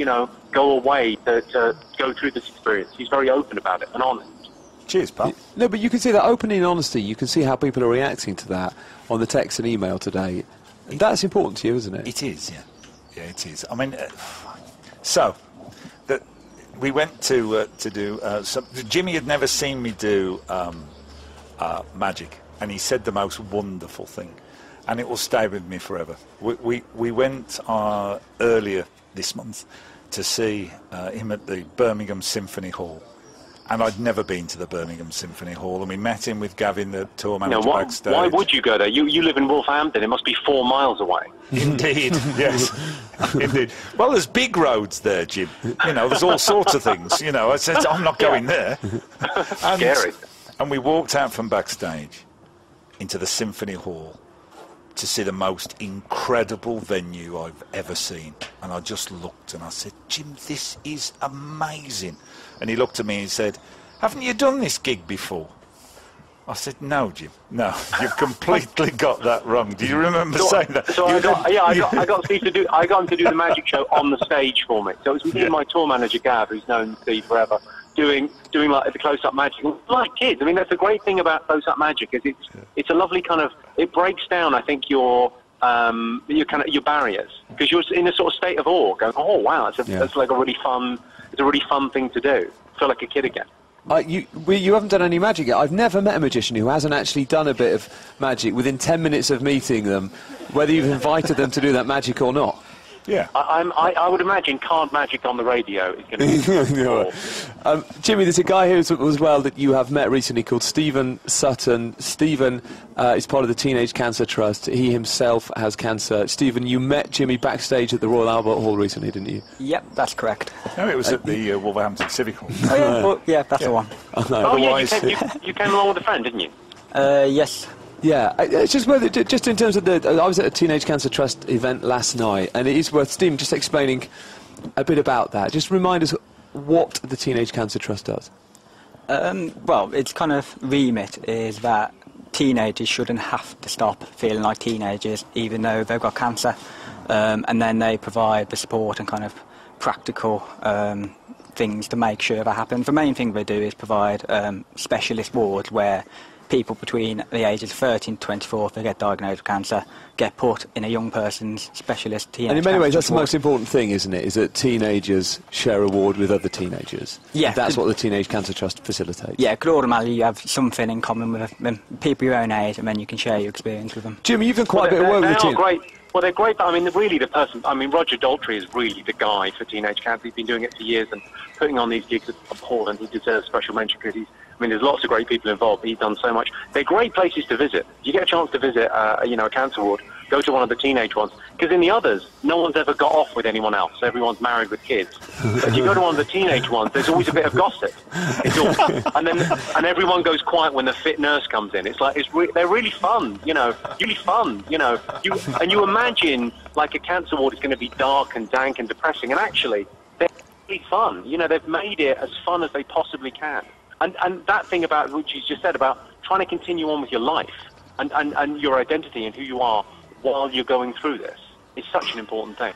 go away to go through this experience. He's very open about it and honest. Cheers, pal. No, but you can see that opening and honesty. You can see how people are reacting to that on the text and email today. That's important to you, isn't it? It is, yeah. Yeah, it is. I mean, we went to do... Jimmy had never seen me do magic, and he said the most wonderful thing. And it will stay with me forever. We went earlier this month to see him at the Birmingham Symphony Hall. And I'd never been to the Birmingham Symphony Hall. And we met him with Gavin, the tour manager, backstage. Why would you go there? You live in Wolverhampton. It must be 4 miles away. Indeed, yes. Indeed. Well, there's big roads there, Jim. There's all sorts of things. I said, I'm not going there. Scary. And we walked out from backstage into the Symphony Hall to see the most incredible venue I've ever seen. And I just looked and I said, Jim, this is amazing. And he looked at me and said, haven't you done this gig before? I said, no, Jim, no, you've completely got that wrong. Do you remember saying that? So I got Steve to do. I got him to do the magic show on the stage for me. So it was me and my tour manager Gav, who's known Steve forever, doing like the close-up magic. Like kids. I mean, that's the great thing about close-up magic is it's a lovely kind of, it breaks down, I think, your barriers, because you're in a sort of state of awe, going, oh wow, that's like a really fun thing to do. Feel like a kid again. You haven't done any magic yet. I've never met a magician who hasn't actually done a bit of magic within 10 minutes of meeting them, whether you've invited them to do that magic or not. Yeah. I would imagine card magic on the radio is going to be cool. Jimmy, there's a guy here as well that you have met recently called Stephen Sutton. Stephen is part of the Teenage Cancer Trust. He himself has cancer. Stephen, you met Jimmy backstage at the Royal Albert Hall recently, didn't you? Yep, that's correct. No, it was at the Wolverhampton Civic Hall. Oh, yeah, that's the one. Oh, yeah, you came along with a friend, didn't you? Yes. Yeah, it's just worth it, just in terms of I was at a Teenage Cancer Trust event last night, and it is worth Stephen just explaining a bit about that. Just remind us what the Teenage Cancer Trust does. Well, its kind of remit is that teenagers shouldn't have to stop feeling like teenagers, even though they've got cancer, and then they provide the support and kind of practical things to make sure that happens. The main thing they do is provide specialist wards where people between the ages of 13 to 24, if they get diagnosed with cancer, get put in a young person's specialist teenage And in many ways, that's ward. the most important thing, isn't it? Is that teenagers share a ward with other teenagers. Yeah. That's what the Teenage Cancer Trust facilitates. Yeah, because automatically you have something in common with people your own age, and then you can share your experience with them. Jimmy, you've done quite a bit of work with the team. Great. Well, they're great, but I mean, really the person, Roger Daltrey is really the guy for teenage cancer. He's been doing it for years and putting on these gigs at Hall, and he deserves special mention because there's lots of great people involved, but he's done so much. They're great places to visit. You get a chance to visit, a cancer ward, go to one of the teenage ones, because in the others, no one's ever got off with anyone else. Everyone's married with kids. But if you go to one of the teenage ones, there's always a bit of gossip. It's all, and everyone goes quiet when the fit nurse comes in. It's like they're really fun, really fun, You imagine like a cancer ward is going to be dark and dank and depressing, and actually, really fun. You know, they've made it as fun as they possibly can. And that thing about which you just said about trying to continue on with your life and your identity and who you are while you're going through this is such an important thing.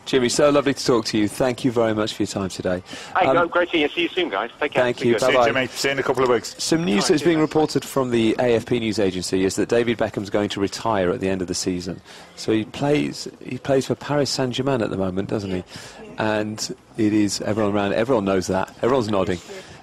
Jimmy, so lovely to talk to you. Thank you very much for your time today. Hey, great seeing you. See you soon, guys. Take care. Thank you. See you, Bye-bye. Jimmy. See you in a couple of weeks. Some news that's being reported from the AFP news agency is that David Beckham's going to retire at the end of the season. So he plays for Paris Saint-Germain at the moment, doesn't he? And it is everyone knows that. Everyone's nodding.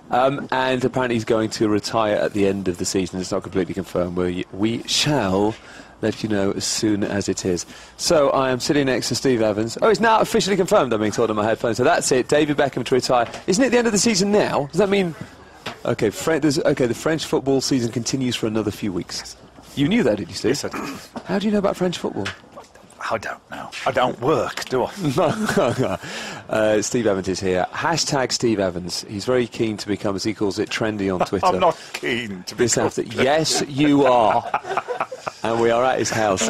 And apparently he's going to retire at the end of the season. It's not completely confirmed. We shall let you know as soon as it is. So I am sitting next to Steve Evans. Oh, it's now officially confirmed, I'm being told on my headphones. So that's it, David Beckham to retire. Isn't it the end of the season now? Does that mean... OK, the French football season continues for another few weeks. You knew that, did you, Steve? Yes, I did. How do you know about French football? I don't know. I don't work, do I? Steve Evans is here. Hashtag Steve Evans. He's very keen to become, as he calls it, trendy on Twitter. I'm not keen to become... Yes, you are. And we are at his house.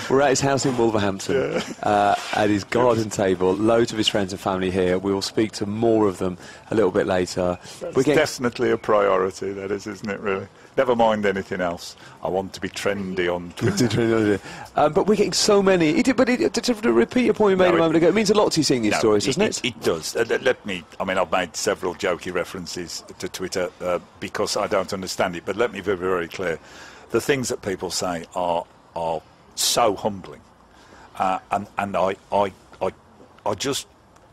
We're at his house in Wolverhampton, at his garden table. Loads of his friends and family here. We will speak to more of them a little bit later. It's definitely a priority, that is, isn't it, really? Never mind anything else. I want to be trendy on Twitter. But we're getting so many. To repeat a point you made a moment ago, it means a lot to you seeing these stories, doesn't it? It does. I've made several jokey references to Twitter because I don't understand it, but let me be very clear. The things that people say are so humbling, and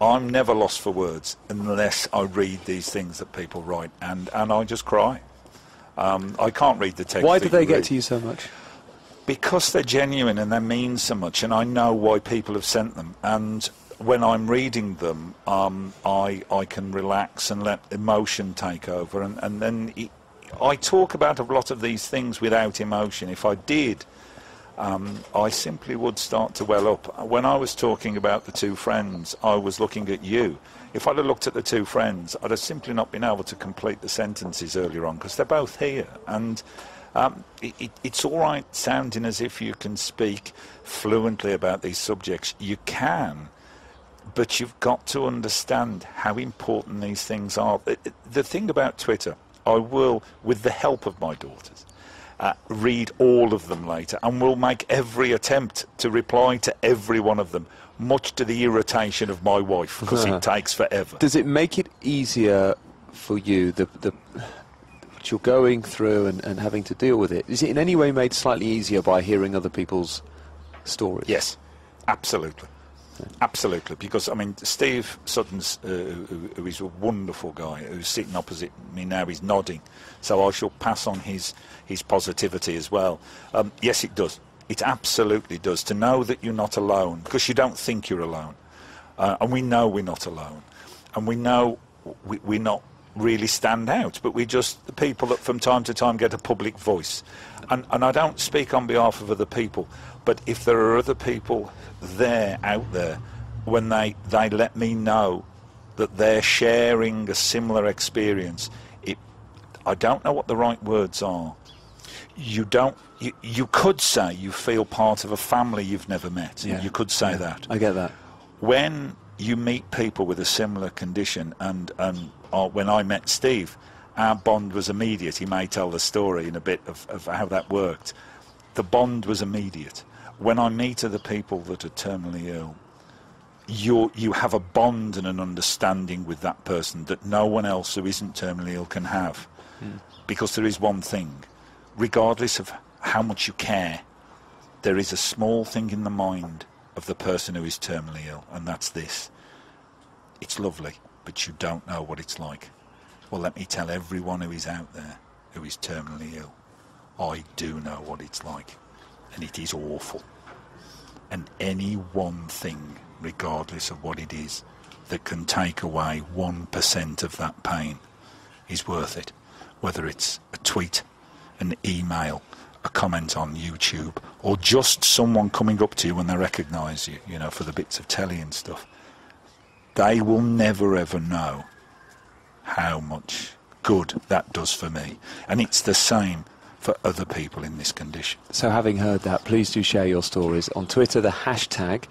I'm never lost for words unless I read these things that people write, and I just cry. I can't read the text. Why do they get to you so much? Because they're genuine and they mean so much, and I know why people have sent them. And when I'm reading them, I can relax and let emotion take over, and then I talk about a lot of these things without emotion. If I did, I simply would start to well up. When I was talking about the two friends, I was looking at you. If I'd have looked at the two friends, I'd have simply not been able to complete the sentences earlier on, because they're both here. And it's all right sounding as if you can speak fluently about these subjects. You can, but you've got to understand how important these things are. The thing about Twitter, I will, with the help of my daughters, read all of them later, and will make every attempt to reply to every one of them, much to the irritation of my wife, because it takes forever. Does it make it easier for you, what you're going through and having to deal with it? Is it in any way made slightly easier by hearing other people's stories? Yes, absolutely. Absolutely, because, I mean, Steve Sutton's, who is a wonderful guy, who's sitting opposite me now, he's nodding, so I shall pass on his positivity as well. Yes, it does. It absolutely does, to know that you're not alone, because you don't think you're alone. And we know we're not alone. And we know we're not really stand out, but we're just the people that from time to time get a public voice. And I don't speak on behalf of other people, but if there are other people out there, when they let me know that they're sharing a similar experience, I don't know what the right words are. You could say you feel part of a family you've never met. Yeah. You could say that. I get that. When you meet people with a similar condition, and when I met Steve, our bond was immediate. He may tell the story in a bit of how that worked. The bond was immediate. When I meet other people that are terminally ill, you have a bond and an understanding with that person that no one else who isn't terminally ill can have. Because there is one thing, regardless of how much you care, there is a small thing in the mind of the person who is terminally ill, and that's this. It's lovely, but you don't know what it's like. Well, let me tell everyone who is out there who is terminally ill, I do know what it's like, and it is awful. And any one thing, regardless of what it is, that can take away 1% of that pain is worth it. Whether it's a tweet, an email, a comment on YouTube, or just someone coming up to you when they recognise you, for the bits of telly and stuff. They will never ever know how much good that does for me. And it's the same for other people in this condition. So having heard that, please do share your stories. On Twitter, the hashtag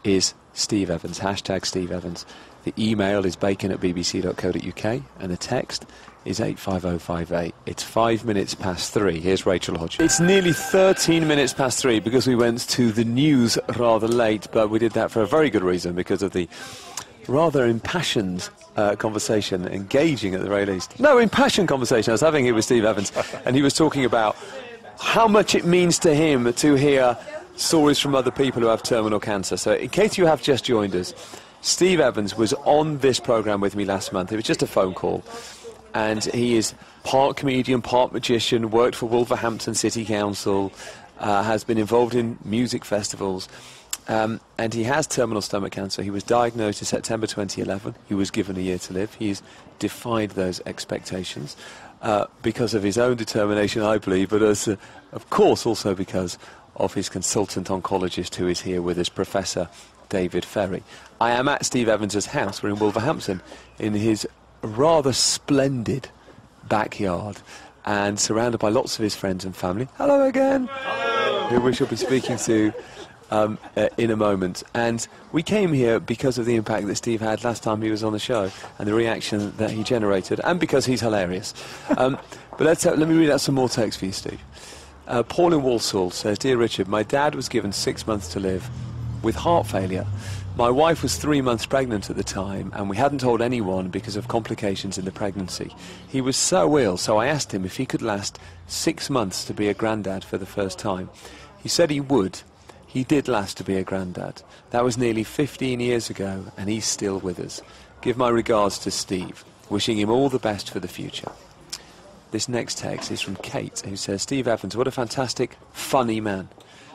is Steve Evans, hashtag Steve Evans. The email is bacon@bbc.co.uk and the text is 85058. It's 5 minutes past 3. Here's Rachel Hodge. It's nearly 13 minutes past 3 because we went to the news rather late, but we did that for a very good reason, because of the rather impassioned conversation, engaging at the very least. No, impassioned conversation I was having here with Steve Evans, and he was talking about how much it means to him to hear stories from other people who have terminal cancer. So in case you have just joined us, Steve Evans was on this programme with me last month. It was just a phone call. And he is part comedian, part magician, worked for Wolverhampton City Council, has been involved in music festivals, and he has terminal stomach cancer. He was diagnosed in September 2011. He was given a year to live. He's defied those expectations because of his own determination, I believe, but of course also because of his consultant oncologist who is here with us, Professor David Ferry. I am at Steve Evans' house. We're in Wolverhampton, in his rather splendid backyard, and surrounded by lots of his friends and family. Hello again. Hello. Who we shall be speaking to in a moment. And we came here because of the impact that Steve had last time he was on the show and the reaction that he generated, and because he's hilarious. But let me read out some more text for you, Steve. Paul in Walsall says, "Dear Richard, my dad was given 6 months to live with heart failure. My wife was 3 months pregnant at the time, and we hadn't told anyone because of complications in the pregnancy. He was so ill, so I asked him if he could last 6 months to be a granddad for the first time. He said he would. He did last to be a granddad. That was nearly 15 years ago, and he's still with us. Give my regards to Steve, wishing him all the best for the future." This next text is from Kate, who says, "Steve Evans, what a fantastic, funny man.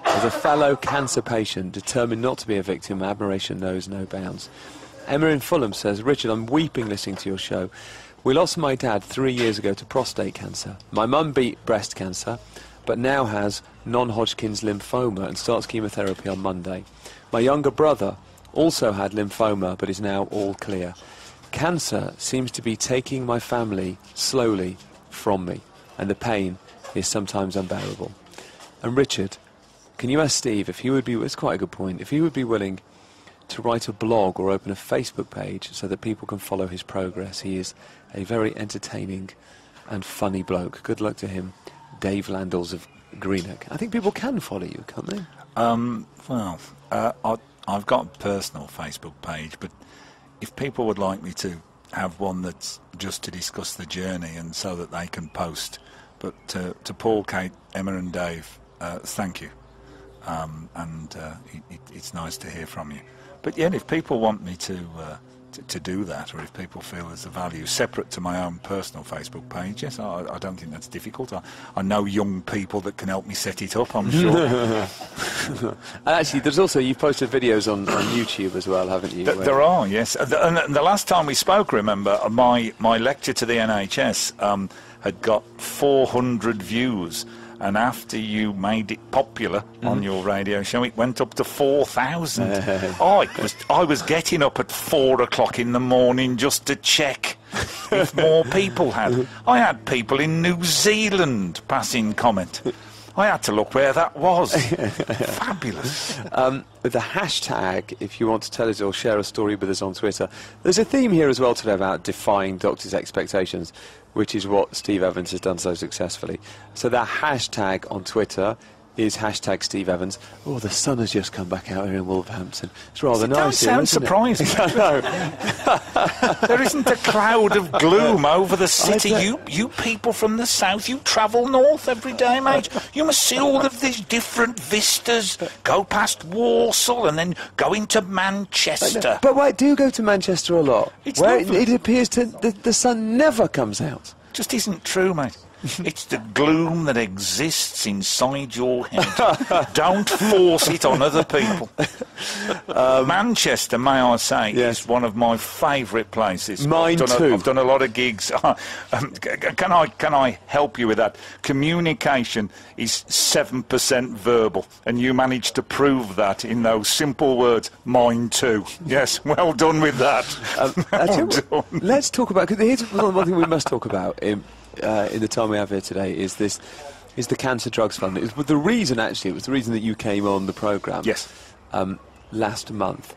As a fellow cancer patient, determined not to be a victim, admiration knows no bounds." Emma in Fulham says, "Richard, I'm weeping listening to your show. We lost my dad 3 years ago to prostate cancer. My mum beat breast cancer, but now has non-Hodgkin's lymphoma and starts chemotherapy on Monday. My younger brother also had lymphoma, but is now all clear. Cancer seems to be taking my family slowly from me, and the pain is sometimes unbearable. And Richard, can you ask Steve if he would be," it's quite a good point, "if he would be willing to write a blog or open a Facebook page so that people can follow his progress? He is a very entertaining and funny bloke. Good luck to him. Dave Landals of Greenock." I think people can follow you, can't they? I've got a personal Facebook page, but if people would like me to have one that's just to discuss the journey and so that they can post. But to Paul, Kate, Emma and Dave, thank you. It's nice to hear from you. But yeah, if people want me to do that, or if people feel there's a value separate to my own personal Facebook page, yes, I don't think that's difficult. I know young people that can help me set it up, I'm sure. Actually, there's also, you've posted videos on YouTube as well, haven't you? There are, yes. And the last time we spoke, remember, my lecture to the NHS had got 400 views. And after you made it popular on your radio show, it went up to 4,000. I was getting up at 4 o'clock in the morning just to check if more people had. I had people in New Zealand passing comment. I had to look where that was. Fabulous. With the hashtag, if you want to tell us or share a story with us on Twitter, there's a theme here as well today about defying doctors' expectations, which is what Steve Evans has done so successfully. So that hashtag on Twitter is hashtag Steve Evans. Oh, the sun has just come back out here in Wolverhampton. It's rather nice here, don't sound surprised. There isn't a cloud of gloom over the city. You people from the south, you travel north every day, mate. You must see all of these different vistas. Go past Walsall and then go into Manchester. But wait, do go to Manchester a lot? It's where it appears to the sun never comes out. Just isn't true, mate. It's the gloom that exists inside your head. Don't force it on other people. Manchester, may I say, is one of my favourite places. Mine too. I've done a lot of gigs. Can I help you with that? Communication is 7% verbal, and you managed to prove that in those simple words. Mine too. Yes, well done with that. Let's talk about. Because here's one thing we must talk about in the time we have here today is the Cancer Drugs Fund. It was the reason that you came on the programme. Yes. last month.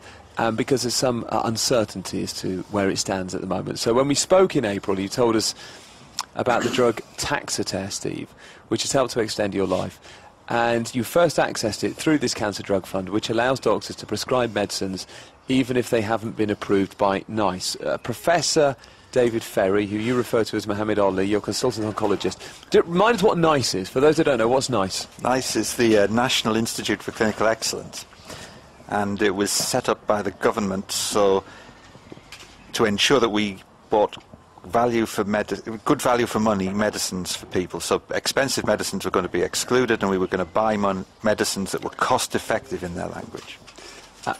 Because there's some uncertainty as to where it stands at the moment. So when we spoke in April, you told us about the drug Taxotere, Steve, which has helped to extend your life. And you first accessed it through this Cancer Drug Fund, which allows doctors to prescribe medicines even if they haven't been approved by NICE. Professor David Ferry, who you refer to as Muhammad Ali, your consultant oncologist. Remind us what NICE is. For those that don't know, what's NICE? NICE is the National Institute for Clinical Excellence. And it was set up by the government to ensure that we bought good value for money medicines for people. So expensive medicines were going to be excluded, and we were going to buy medicines that were cost effective in their language.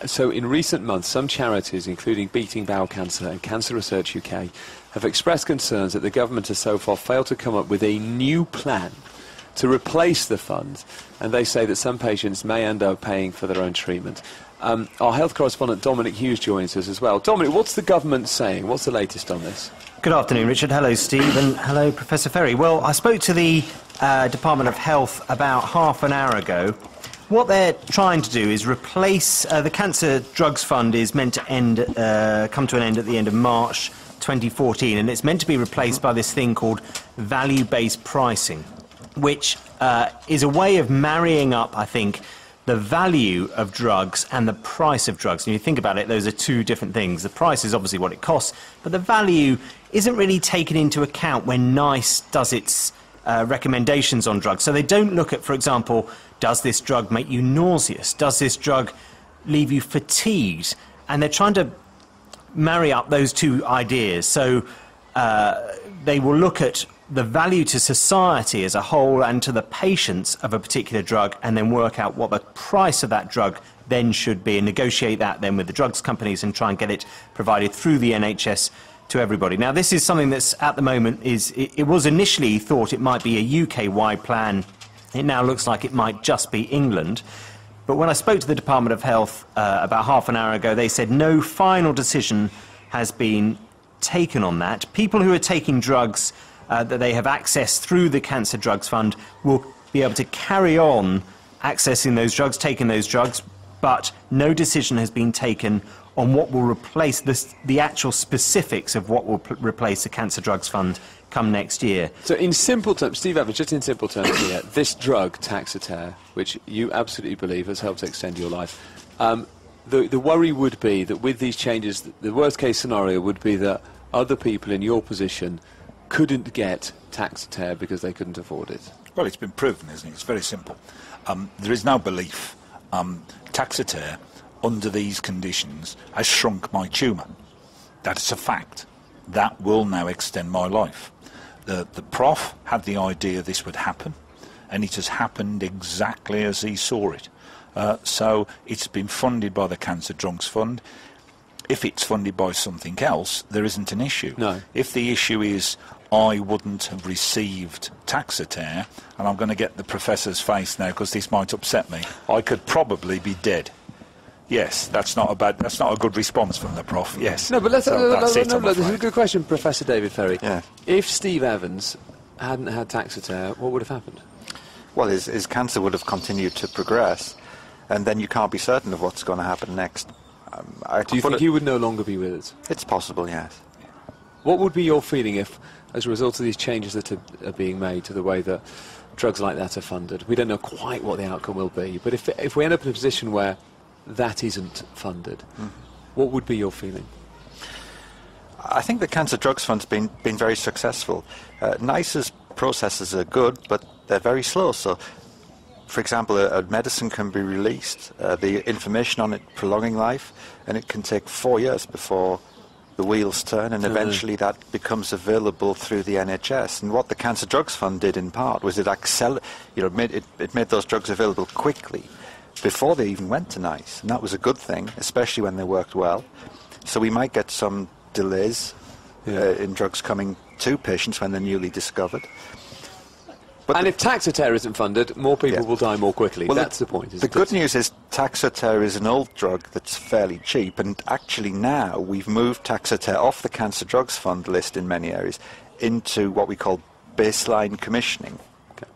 So in recent months, some charities, including Beating Bowel Cancer and Cancer Research UK, have expressed concerns that the government has so far failed to come up with a new plan to replace the fund, and they say that some patients may end up paying for their own treatment. Our health correspondent Dominic Hughes joins us as well. Dominic, what's the government saying? What's the latest on this? Good afternoon, Richard. Hello, Steve, and hello, Professor Ferry. Well, I spoke to the Department of Health about half an hour ago. What they're trying to do is replace the Cancer Drugs Fund is meant to come to an end at the end of March 2014, and it's meant to be replaced by this thing called value-based pricing, which is a way of marrying up, I think, the value of drugs and the price of drugs. And you think about it, those are two different things. The price is obviously what it costs, but the value isn't really taken into account when NICE does its recommendations on drugs. So they don't look at, for example, does this drug make you nauseous? Does this drug leave you fatigued? And they're trying to marry up those two ideas. So they will look at the value to society as a whole and to the patients of a particular drug, and then work out what the price of that drug then should be, and negotiate that then with the drugs companies and try and get it provided through the NHS to everybody. Now, this is something that's at the moment it was initially thought it might be a UK-wide plan. It now looks like it might just be England. But when I spoke to the Department of Health about half an hour ago, they said no final decision has been taken on that. People who are taking drugs that they have accessed through the Cancer Drugs Fund will be able to carry on accessing those drugs, taking those drugs, but no decision has been taken on what will replace the actual specifics of what will replace the Cancer Drugs Fund come next year. So in simple terms, Steve Evans, just in simple terms here, this drug, Taxotere, which you absolutely believe has helped extend your life, the worry would be that with these changes, the worst-case scenario would be that other people in your position couldn't get Taxotere because they couldn't afford it. Well, it's been proven, isn't it? It's very simple. There is no belief. Taxotere, under these conditions, has shrunk my tumour. That's a fact. That will now extend my life. The Prof had the idea this would happen, and it has happened exactly as he saw it. So it's been funded by the Cancer Drugs Fund. If it's funded by something else, there isn't an issue. No. If the issue is I wouldn't have received Taxotere, and I'm going to get the professor's face now because this might upset me, I could probably be dead. Yes, that's not a good response from the Prof. Yes. No, but this is a good question, Professor David Ferry. Yeah. If Steve Evans hadn't had Taxotere, what would have happened? Well, his cancer would have continued to progress, and then you can't be certain of what's going to happen next. Do you think he would no longer be with us? It's possible, yes. What would be your feeling if, as a result of these changes that are being made to the way that drugs like that are funded, we don't know quite what the outcome will be, but if we end up in a position where that isn't funded, what would be your feeling? I think the Cancer Drugs Fund's been very successful. NICE's processes are good, but they're very slow. So, for example, a medicine can be released, the information on it prolonging life, and it can take 4 years before the wheels turn, and eventually that becomes available through the NHS. And what the Cancer Drugs Fund did in part was it made those drugs available quickly before they even went to NICE, and that was a good thing, especially when they worked well. So we might get some delays in drugs coming to patients when they're newly discovered. And if Taxotere isn't funded, more people will die more quickly. Well, that's the point. The good news is Taxotere is an old drug that's fairly cheap, and actually now we've moved Taxotere off the Cancer Drugs Fund list in many areas into what we call baseline commissioning. Okay.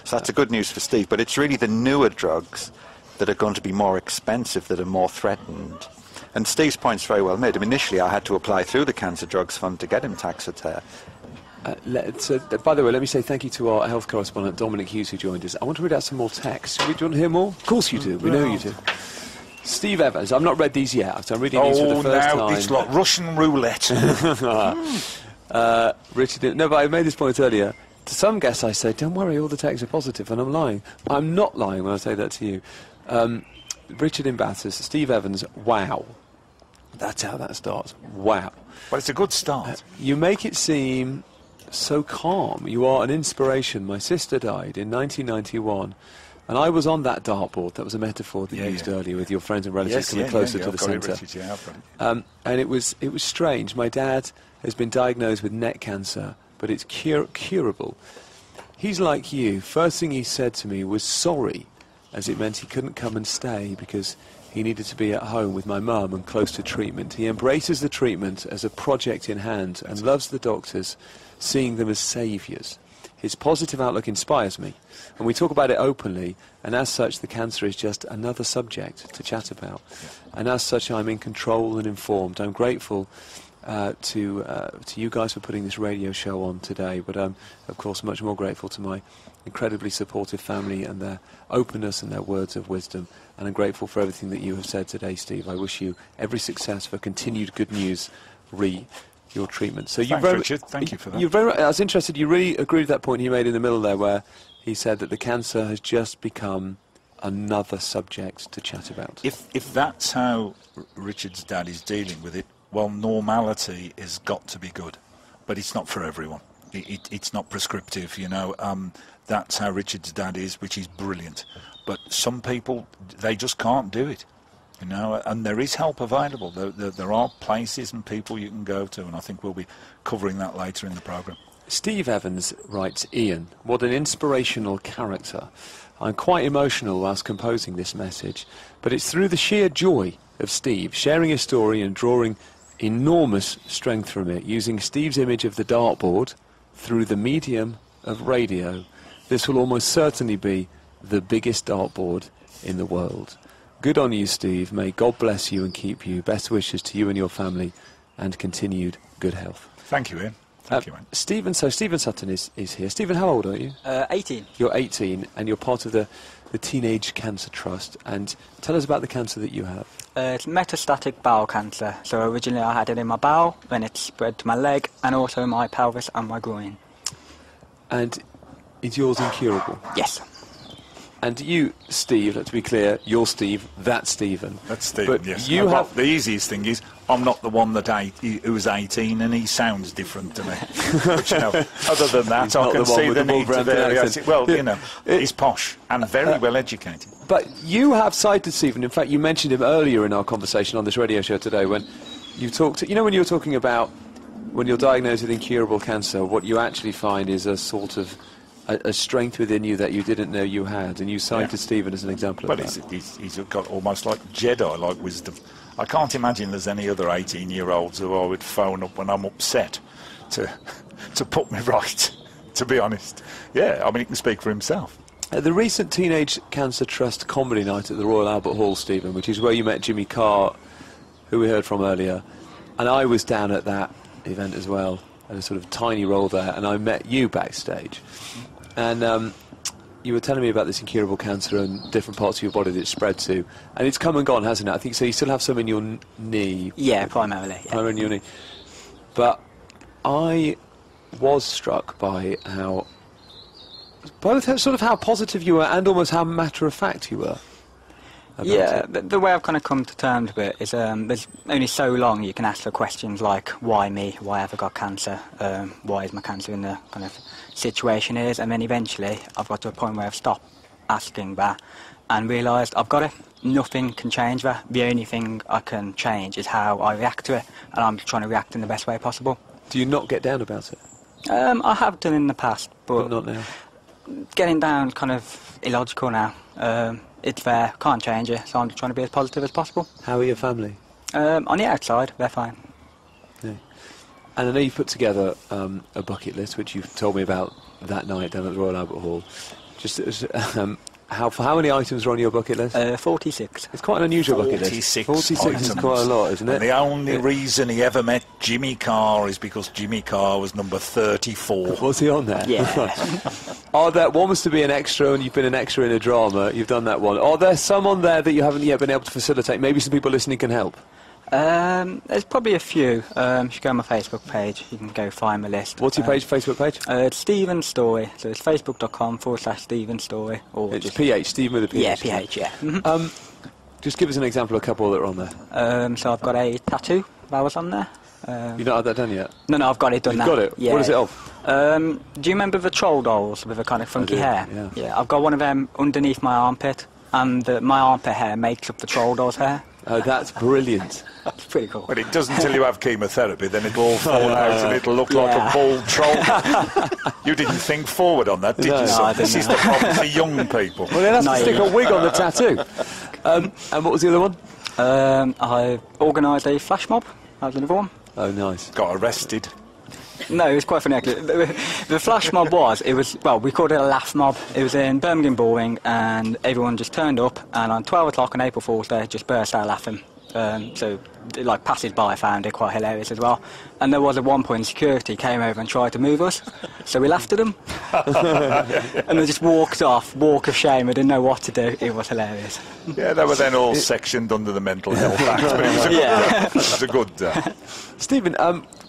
So that's a good news for Steve, but it's really the newer drugs that are going to be more expensive, that are more threatened. And Steve's point's very well made. I mean, initially I had to apply through the Cancer Drugs Fund to get him Taxotere. By the way, let me say thank you to our health correspondent, Dominic Hughes, who joined us. I want to read out some more text. Do you want to hear more? Of course you do. We know you do. Steve Evans. I've not read these yet. I'm reading these for the first time. Oh, now it's like Russian roulette. Richard, no, but I made this point earlier. To some guests I say, don't worry, all the texts are positive, and I'm lying. I'm not lying when I say that to you. Richard in Bathurst, Steve Evans, wow. That's how that starts. Wow. Well, it's a good start. You make it seem so calm. You are an inspiration. My sister died in 1991, and I was on that dartboard. That was a metaphor that you used earlier with your friends and relatives coming closer to the centre. And it was strange. My dad has been diagnosed with neck cancer, but it's curable. He's like you. First thing he said to me was sorry, as it meant he couldn't come and stay because he needed to be at home with my mum and close to treatment. He embraces the treatment as a project in hand and loves the doctors, seeing them as saviours. His positive outlook inspires me, and we talk about it openly, and as such the cancer is just another subject to chat about. And as such I'm in control and informed. I'm grateful to you guys for putting this radio show on today, but I'm of course much more grateful to my incredibly supportive family and their openness and their words of wisdom, and I'm grateful for everything that you have said today, Steve. I wish you every success for continued good news your treatment. So Thanks, Richard. Thank you for that. I was interested, you really agreed with that point he made in the middle there where he said that the cancer has just become another subject to chat about. If that's how Richard's dad is dealing with it, well, normality has got to be good, but it's not for everyone. It's not prescriptive, you know. That's how Richard's dad is, which is brilliant. But some people, they just can't do it, you know, and there is help available. There are places and people you can go to, and I think we'll be covering that later in the programme. Steve Evans writes, Ian, what an inspirational character. I'm quite emotional whilst composing this message, but it's through the sheer joy of Steve sharing his story and drawing enormous strength from it, using Steve's image of the dartboard through the medium of radio. This will almost certainly be the biggest dartboard in the world. Good on you, Steve. May God bless you and keep you. Best wishes to you and your family, and continued good health. Thank you, Ian. Thank you, man. Stephen Sutton is here. Stephen, how old are you? 18. You're 18, and you're part of the Teenage Cancer Trust. And tell us about the cancer that you have. It's metastatic bowel cancer. So originally I had it in my bowel, then it spread to my leg, and also my pelvis and my groin. And is yours incurable? Yes. And you, Steve, to be clear, you're Steve, that's Stephen. That's Stephen, but yes. You have... The easiest thing is, I'm not the one who was 18 and he sounds different to me. But, you know, other than that, I can see the need to vary. Well, you know, he's posh and very well educated. But you have cited Stephen. In fact, you mentioned him earlier in our conversation on this radio show today when you talked, you know, when you were talking about when you're diagnosed with incurable cancer, what you actually find is a sort of a strength within you that you didn't know you had, and you cited Stephen as an example of that. He's got almost like Jedi-like wisdom. I can't imagine there's any other 18-year-olds who I would phone up when I'm upset to put me right, to be honest. Yeah, I mean, he can speak for himself. At the recent Teenage Cancer Trust comedy night at the Royal Albert Hall, Stephen, which is where you met Jimmy Carr, who we heard from earlier, and I was down at that event as well, at a sort of tiny role there, and I met you backstage. And you were telling me about this incurable cancer and different parts of your body that it's spread to. And it's come and gone, hasn't it? I think so. You still have some in your knee. Yeah, primarily. Yeah. Primarily in your knee. But I was struck by how, both sort of how positive you were and almost how matter-of-fact you were. Yeah, the way I've kind of come to terms with it is there's only so long you can ask the questions like, why me, why have I got cancer, why is my cancer in the kind of situation is, and then eventually I've got to a point where I've stopped asking that and realised I've got it, nothing can change that, the only thing I can change is how I react to it, and I'm trying to react in the best way possible. Do you not get down about it? I have done in the past, but not now. Getting down kind of illogical now. It's there, can't change it, so I'm just trying to be as positive as possible. How are your family? On the outside, they're fine. Yeah. And I know you've put together a bucket list, which you've told me about that night down at the Royal Albert Hall. Just How many items are on your bucket list? 46. It's quite an unusual bucket list. 46 is quite a lot, isn't it? And the only reason he ever met Jimmy Carr is because Jimmy Carr was number 34. Was he on there? Yeah. Are there, one was to be an extra, and you've been an extra in a drama. You've done that one. Are there some on there that you haven't yet been able to facilitate? Maybe some people listening can help. There's probably a few. If you go on my Facebook page, you can go find my list. What's your Facebook page? It's Stephen Story. So it's facebook.com/Stephen Story. Or it's PH, Stephen with a PH. Yeah, PH, yeah. Mm-hmm. Just give us an example of a couple that are on there. So I've got a tattoo that was on there. You've not had that done yet? No, I've got it done now. You've got it? Yeah. What is it of? Do you remember the troll dolls with the kind of funky hair? Yeah. I've got one of them underneath my armpit, and my armpit hair makes up the troll doll's hair. Oh, that's brilliant. That's pretty cool. Well, it doesn't until you have chemotherapy, then it'll all fall out and it'll look like a bald troll. You didn't think forward on that, did you, son? This is the problem for young people. Well, then has to stick a wig on the tattoo. And what was the other one? I organised a flash mob. That was another one. Oh, nice. Got arrested. No, it was quite funny actually. The flash mob we called it a laugh mob. It was in Birmingham Bullring, and everyone just turned up, and on 12 o'clock on April Fool's Day just burst out laughing. So like passers-by found it quite hilarious as well. And there was at one point security came over and tried to move us, so we laughed at them. And they just walked off, walk of shame. I didn't know what to do. It was hilarious. Yeah, they were then all sectioned under the Mental Health Act, but it was a good Stephen,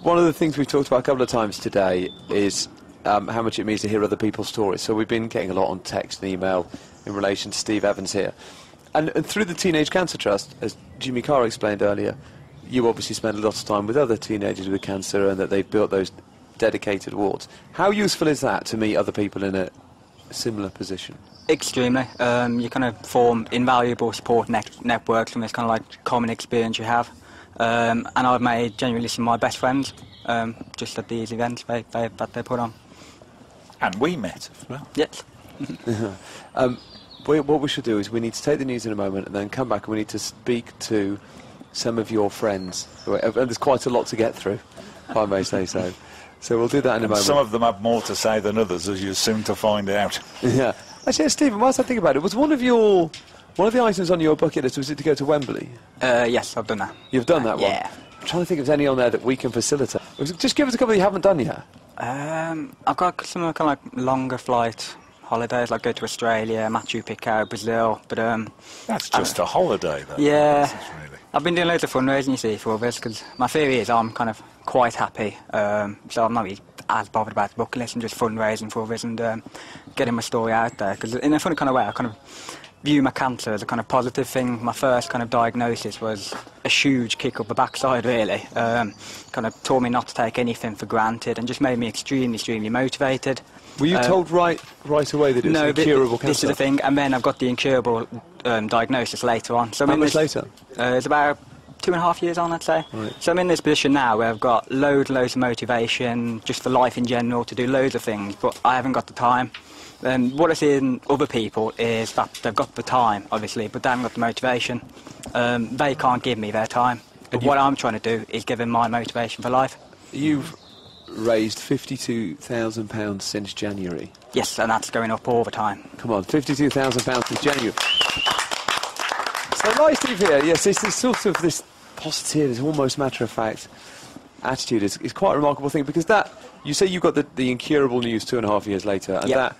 one of the things we've talked about a couple of times today is how much it means to hear other people's stories. So we've been getting a lot on text and email in relation to Steve Evans here. And through the Teenage Cancer Trust, as Jimmy Carr explained earlier, you obviously spend a lot of time with other teenagers with cancer, and that they've built those dedicated wards. How useful is that to meet other people in a similar position? Extremely. You kind of form invaluable support networks from this kind of like common experience you have. And I've made genuinely some of my best friends just at these events that they put on. And we met as well. Yes. What we should do is we need to take the news in a moment and then come back, and we need to speak to some of your friends. And there's quite a lot to get through, if I may say so. So we'll do that in a moment. Some of them have more to say than others, as you're soon to find out. Yeah. Actually, Stephen, whilst I think about it, was one of the items on your bucket list, was it to go to Wembley? Yes, I've done that. You've done that one? Yeah. I'm trying to think if there's any on there that we can facilitate. Just give us a couple you haven't done yet. I've got some kind of like longer flight holidays, like go to Australia, Machu Picchu, Brazil, but that's just a holiday, though. Yeah, really. I've been doing loads of fundraising, you see, for others, because my theory is I'm kind of quite happy, so I'm not really as bothered about the bucket list and just fundraising for others and getting my story out there, because in a funny kind of way I kind of view my cancer as a kind of positive thing. My first kind of diagnosis was a huge kick up the backside, really. Kind of taught me not to take anything for granted and just made me extremely motivated. Were you told right away that it was incurable cancer? This is the thing, and then I've got the incurable diagnosis later on. So how much later? It's about 2.5 years on, I'd say. Right. So I'm in this position now where I've got loads of motivation, just for life in general, to do loads of things, but I haven't got the time. And what I see in other people is that they've got the time, obviously, but they haven't got the motivation. They can't give me their time. But what I'm trying to do is give them my motivation for life. You've raised £52,000 since January. Yes, and that's going up all the time. Come on, £52,000 since January. So nice to be here. Yes, it's sort of this positive, this almost matter-of-fact attitude is quite a remarkable thing, because that, you say you got the incurable news 2.5 years later, and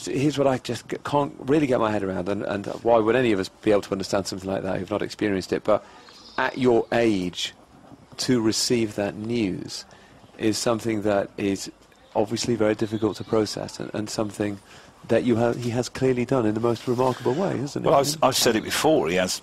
here's what I just can't really get my head around, and why would any of us be able to understand something like that who've not experienced it, but at your age to receive that news is something that is obviously very difficult to process, and something that he has clearly done in the most remarkable way, hasn't he? Well, I've said it before, he has,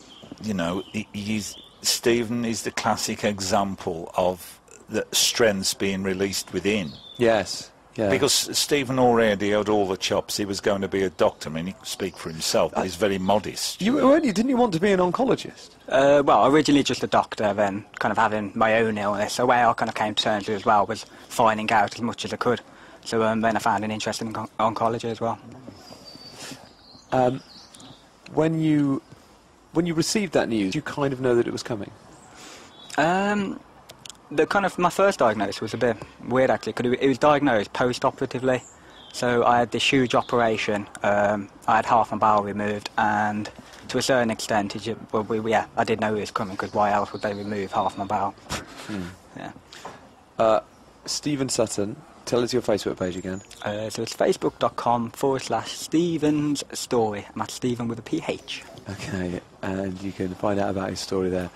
Stephen is the classic example of the strengths being released within. Yes. Yeah. Because Stephen already had all the chops. He was going to be a doctor. I mean, he can speak for himself, but he's very modest. Didn't you want to be an oncologist? Well, originally just a doctor, then kind of having my own illness. So where I kind of came to terms with as well was finding out as much as I could. So then I found an interest in oncology as well. When you received that news, you kind of know that it was coming? My first diagnosis was a bit weird, actually, because it was diagnosed post-operatively. So I had this huge operation. I had half my bowel removed, and to a certain extent, I did know it was coming, because why else would they remove half my bowel? Yeah. Stephen Sutton, tell us your Facebook page again. So it's facebook.com/Stephen's Story. I'm at Stephen with a PH. Okay, and you can find out about his story there.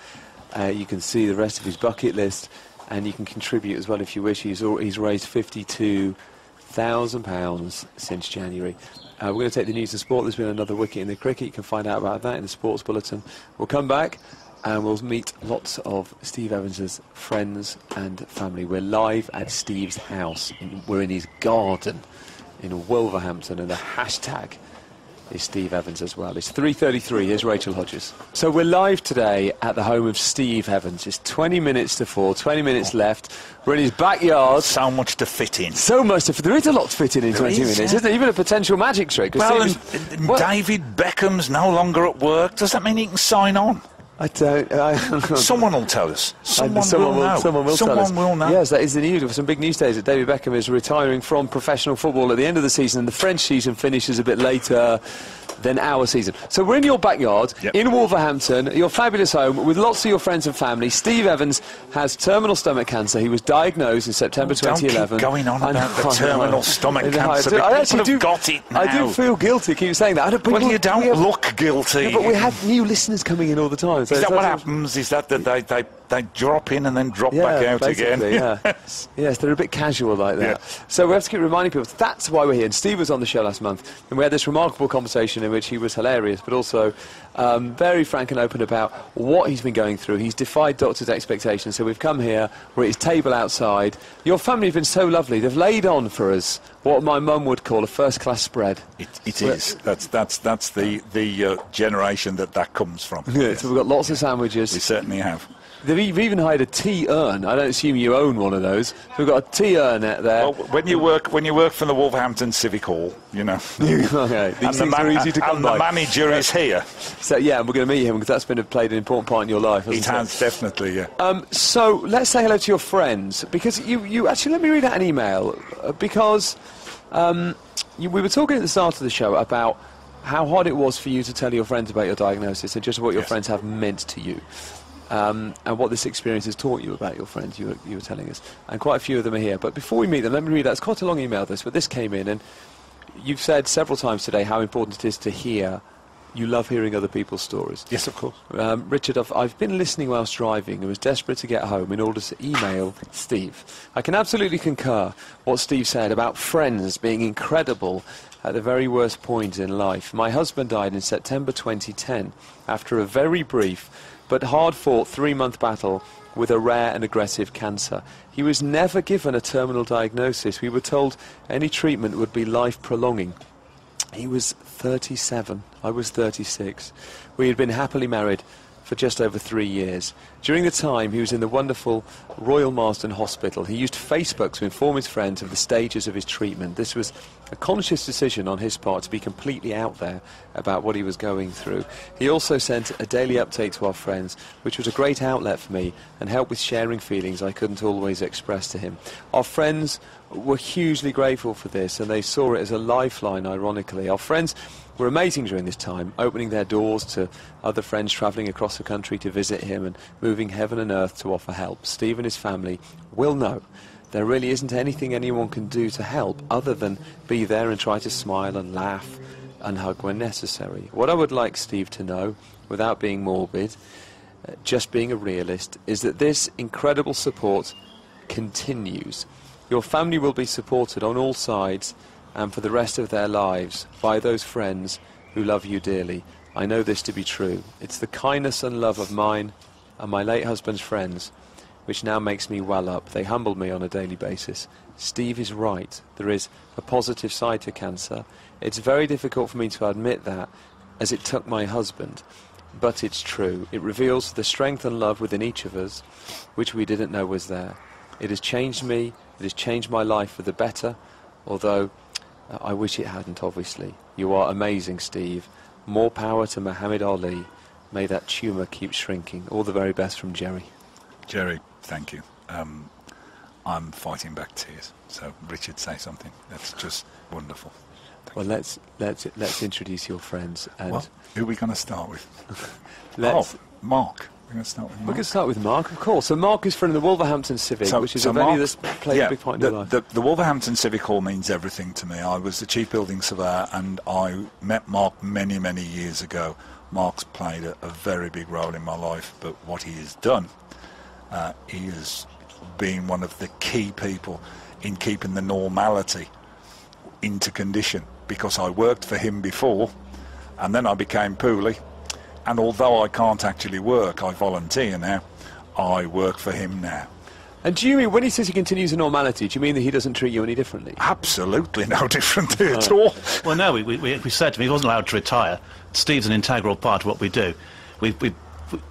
You can see the rest of his bucket list, and you can contribute as well if you wish. He's raised £52,000 since January. We're going to take the news and sport. There's been another wicket in the cricket. You can find out about that in the sports bulletin. We'll come back and we'll meet lots of Steve Evans's friends and family. We're live at Steve's house. We're in his garden in Wolverhampton, and the hashtag is Steve Evans as well. It's 3:33. Here's Rachel Hodges. So we're live today at the home of Steve Evans. It's 20 minutes to 4, 20 minutes left. We're in his backyard. So much to fit in. So much to fit. There is a lot to fit in 20 minutes, isn't there? Even a potential magic trick. Well, and David Beckham's no longer at work. Does that mean he can sign on? I don't. Someone will tell us. Someone will know. Someone will tell us. Someone will know. Yes, that is the news. Some big news days that David Beckham is retiring from professional football at the end of the season, and the French season finishes a bit later than our season. So we're in your backyard, in Wolverhampton, your fabulous home, with lots of your friends and family. Steve Evans has terminal stomach cancer. He was diagnosed in September 2011. Don't keep going on about the terminal stomach cancer. I actually got it now. I do feel guilty, keep saying that. Well, you don't look guilty. No, but we have new listeners coming in all the time. So is that what happens? Is that they drop in and then drop back out again? Yes, they're a bit casual like that. Yeah. So we have to keep reminding people that's why we're here. And Steve was on the show last month, and we had this remarkable conversation in which he was hilarious, but also very frank and open about what he's been going through. He's defied doctors' expectations, so we've come here. We're at his table outside. Your family have been so lovely. They've laid on for us what my mum would call a first-class spread. It is. That's the generation that comes from. Yeah, so we've got lots of sandwiches. We certainly have. They've even hired a tea urn. I don't assume you own one of those. So we've got a tea urn out there. Well, when you work from the Wolverhampton Civic Hall, you know. Okay. These things are easy to come by. And the manager is here. So yeah, we're going to meet him because that's played an important part in your life. It has definitely, yeah. So let's say hello to your friends, because you actually, let me read out an email because we were talking at the start of the show about how hard it was for you to tell your friends about your diagnosis and just what your friends have meant to you. And what this experience has taught you about your friends, you were telling us. And quite a few of them are here. But before we meet them, let me read that. It's quite a long email, this, but this came in. And you've said several times today how important it is to hear. You love hearing other people's stories. Yes, of course. Richard, I've been listening whilst driving and was desperate to get home in order to email Steve. I can absolutely concur what Steve said about friends being incredible at the very worst point in life. My husband died in September 2010 after a very brief but hard-fought 3-month battle with a rare and aggressive cancer. He was never given a terminal diagnosis. We were told any treatment would be life-prolonging. He was 37. I was 36. We had been happily married for just over 3 years. During the time he was in the wonderful Royal Marsden Hospital, he used Facebook to inform his friends of the stages of his treatment. This was a conscious decision on his part to be completely out there about what he was going through. He also sent a daily update to our friends, which was a great outlet for me and helped with sharing feelings I couldn't always express to him. Our friends were hugely grateful for this, and they saw it as a lifeline, ironically. Our friends were amazing during this time, opening their doors to other friends travelling across the country to visit him and moving heaven and earth to offer help. Steve and his family will know there really isn't anything anyone can do to help other than be there and try to smile and laugh and hug when necessary. What I would like Steve to know, without being morbid, just being a realist, is that this incredible support continues. Your family will be supported on all sides and for the rest of their lives by those friends who love you dearly. I know this to be true. It's the kindness and love of mine and my late husband's friends which now makes me well up. They humble me on a daily basis. Steve is right. There is a positive side to cancer. It's very difficult for me to admit that, as it took my husband. But it's true. It reveals the strength and love within each of us, which we didn't know was there. It has changed me. It has changed my life for the better, although I wish it hadn't, obviously. You are amazing, Steve. More power to Muhammad Ali. May that tumour keep shrinking. All the very best from Jerry. Jerry, thank you. I'm fighting back tears. So, Richard, say something. That's just wonderful. Well, let's introduce your friends. And well, who are we going to start with? Mark. We're going to start with Mark. We're going to start with Mark, of course. So Mark is from the Wolverhampton Civic, which is a venue that's played a big part in your life. The Wolverhampton Civic Hall means everything to me. I was the chief building surveyor, and I met Mark many, many years ago. Mark's played a very big role in my life, but what he has done, he has been one of the key people in keeping the normality into condition, because I worked for him before, and then I became poorly. And although I can't actually work, I volunteer now, I work for him now. And do you mean, when he says he continues in normality, do you mean that he doesn't treat you any differently? Absolutely no differently at all. Well, no, we said to him he wasn't allowed to retire. Steve's an integral part of what we do.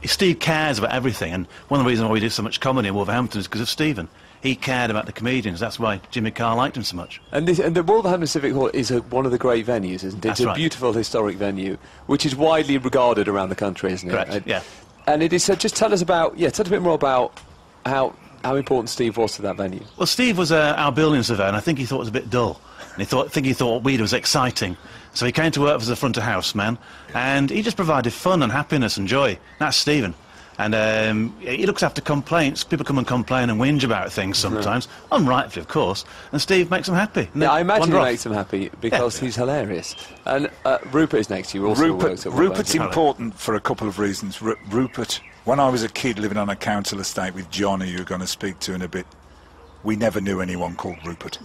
Steve cares about everything, and one of the reasons why we do so much comedy in Wolverhampton is because of Stephen. He cared about the comedians. That's why Jimmy Carr liked him so much. And the Wolverhampton Civic Hall is one of the great venues, isn't it? That's it's a right. beautiful historic venue, which is widely regarded around the country, isn't it? Correct, yeah. And it is. So just tell us about. Yeah, tell us a bit more about how important Steve was to that venue. Well, Steve was our building surveyor, and I think he thought it was a bit dull. And he thought what we did was exciting. So he came to work as a front of house man, and he just provided fun and happiness and joy. That's Stephen. And he looks after complaints. People come and complain and whinge about things sometimes, unrightly, of course, and Steve makes them happy. Yeah, I imagine he makes them happy because he's hilarious. And Rupert is next to you. Also Rupert's important for a couple of reasons. Rupert, when I was a kid living on a council estate with Johnny, who you're going to speak to in a bit, we never knew anyone called Rupert.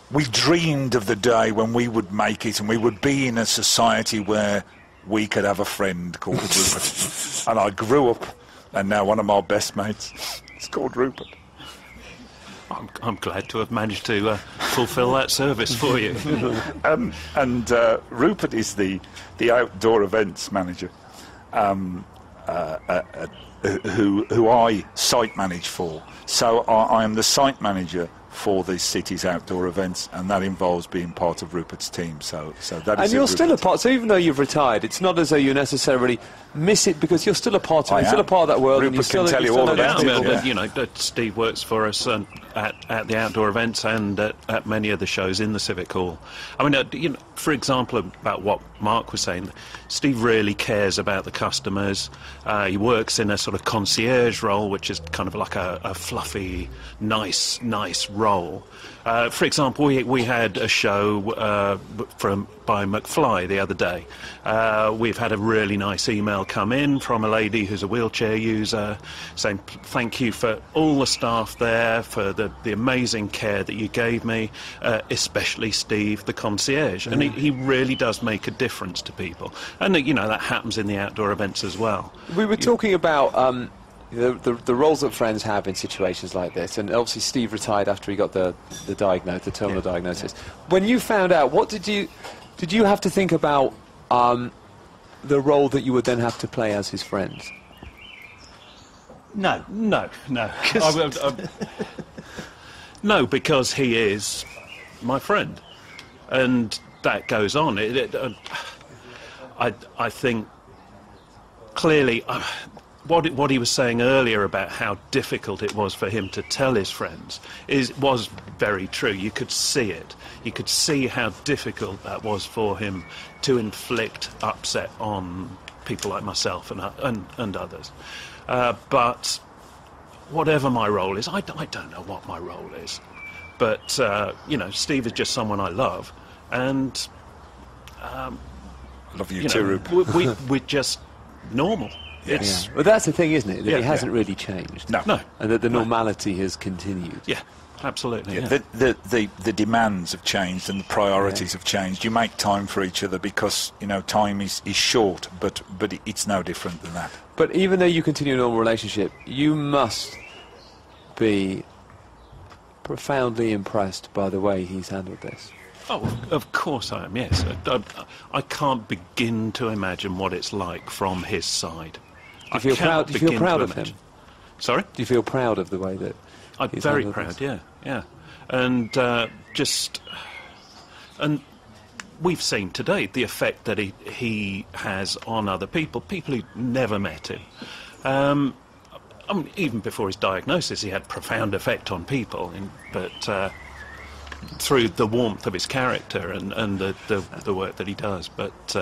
we dreamed of the day when we would make it and we would be in a society where we could have a friend called Rupert. And I grew up, and now one of my best mates is called Rupert. I'm glad to have managed to fulfil that service for you. And Rupert is the outdoor events manager, who I site manage for. So I am the site manager for the city's outdoor events, and that involves being part of Rupert's team. So that is. And you're still a part. So even though you've retired, it's not as though you necessarily miss it, because you're still a part of it. You're still a part of that world. Rupert can tell you all about it. You know, Steve works for us at the outdoor events and at many of the shows in the Civic Hall. I mean, for example, about what Mark was saying, Steve really cares about the customers. He works in a sort of concierge role, which is kind of like a fluffy, nice role. For example, we had a show by McFly the other day. We've had a really nice email come in from a lady who's a wheelchair user saying thank you for all the staff there, for the amazing care that you gave me, especially Steve, the concierge. And he really does make a difference to people. And, that happens in the outdoor events as well. We were talking about the roles that friends have in situations like this, and obviously Steve retired after he got the terminal diagnosis. When you found out, what did you have to think about the role that you would then have to play as his friends? No. No, because he is my friend, and that goes on. I think clearly. What he was saying earlier about how difficult it was for him to tell his friends was very true. You could see it. You could see how difficult that was for him to inflict upset on people like myself and others. But whatever my role is, I don't know what my role is. But, Steve is just someone I love. And... I love you too, Rupert. We're just normal. Well, that's the thing, isn't it? That it hasn't really changed. No. And that the normality has continued. Yeah, absolutely. Yeah. The demands have changed and the priorities have changed. You make time for each other because, time is short, but it's no different than that. But even though you continue a normal relationship, you must be profoundly impressed by the way he's handled this. Oh, of course I am, yes. I can't begin to imagine what it's like from his side. Do you feel proud of him? Sorry? Do you feel proud of the way that I'm very proud, yeah. And and we've seen today the effect that he has on other people who never met him. I mean, even before his diagnosis, he had profound effect on people, but through the warmth of his character and the work that he does. But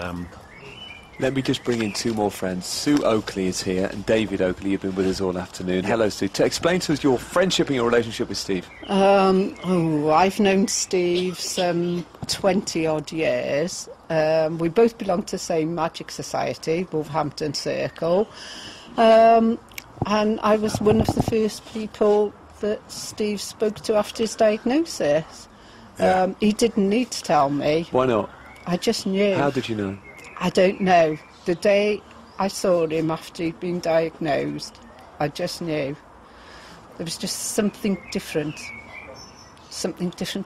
let me just bring in two more friends. Sue Oakley is here, and David Oakley. You've been with us all afternoon. Hello, Sue. Explain to us your friendship and your relationship with Steve. I've known Steve some 20-odd years. We both belong to the same magic society, Wolverhampton Circle. And I was one of the first people that Steve spoke to after his diagnosis. He didn't need to tell me. Why not? I just knew. How did you know? I don't know. The day I saw him after he'd been diagnosed, I just knew. There was just something different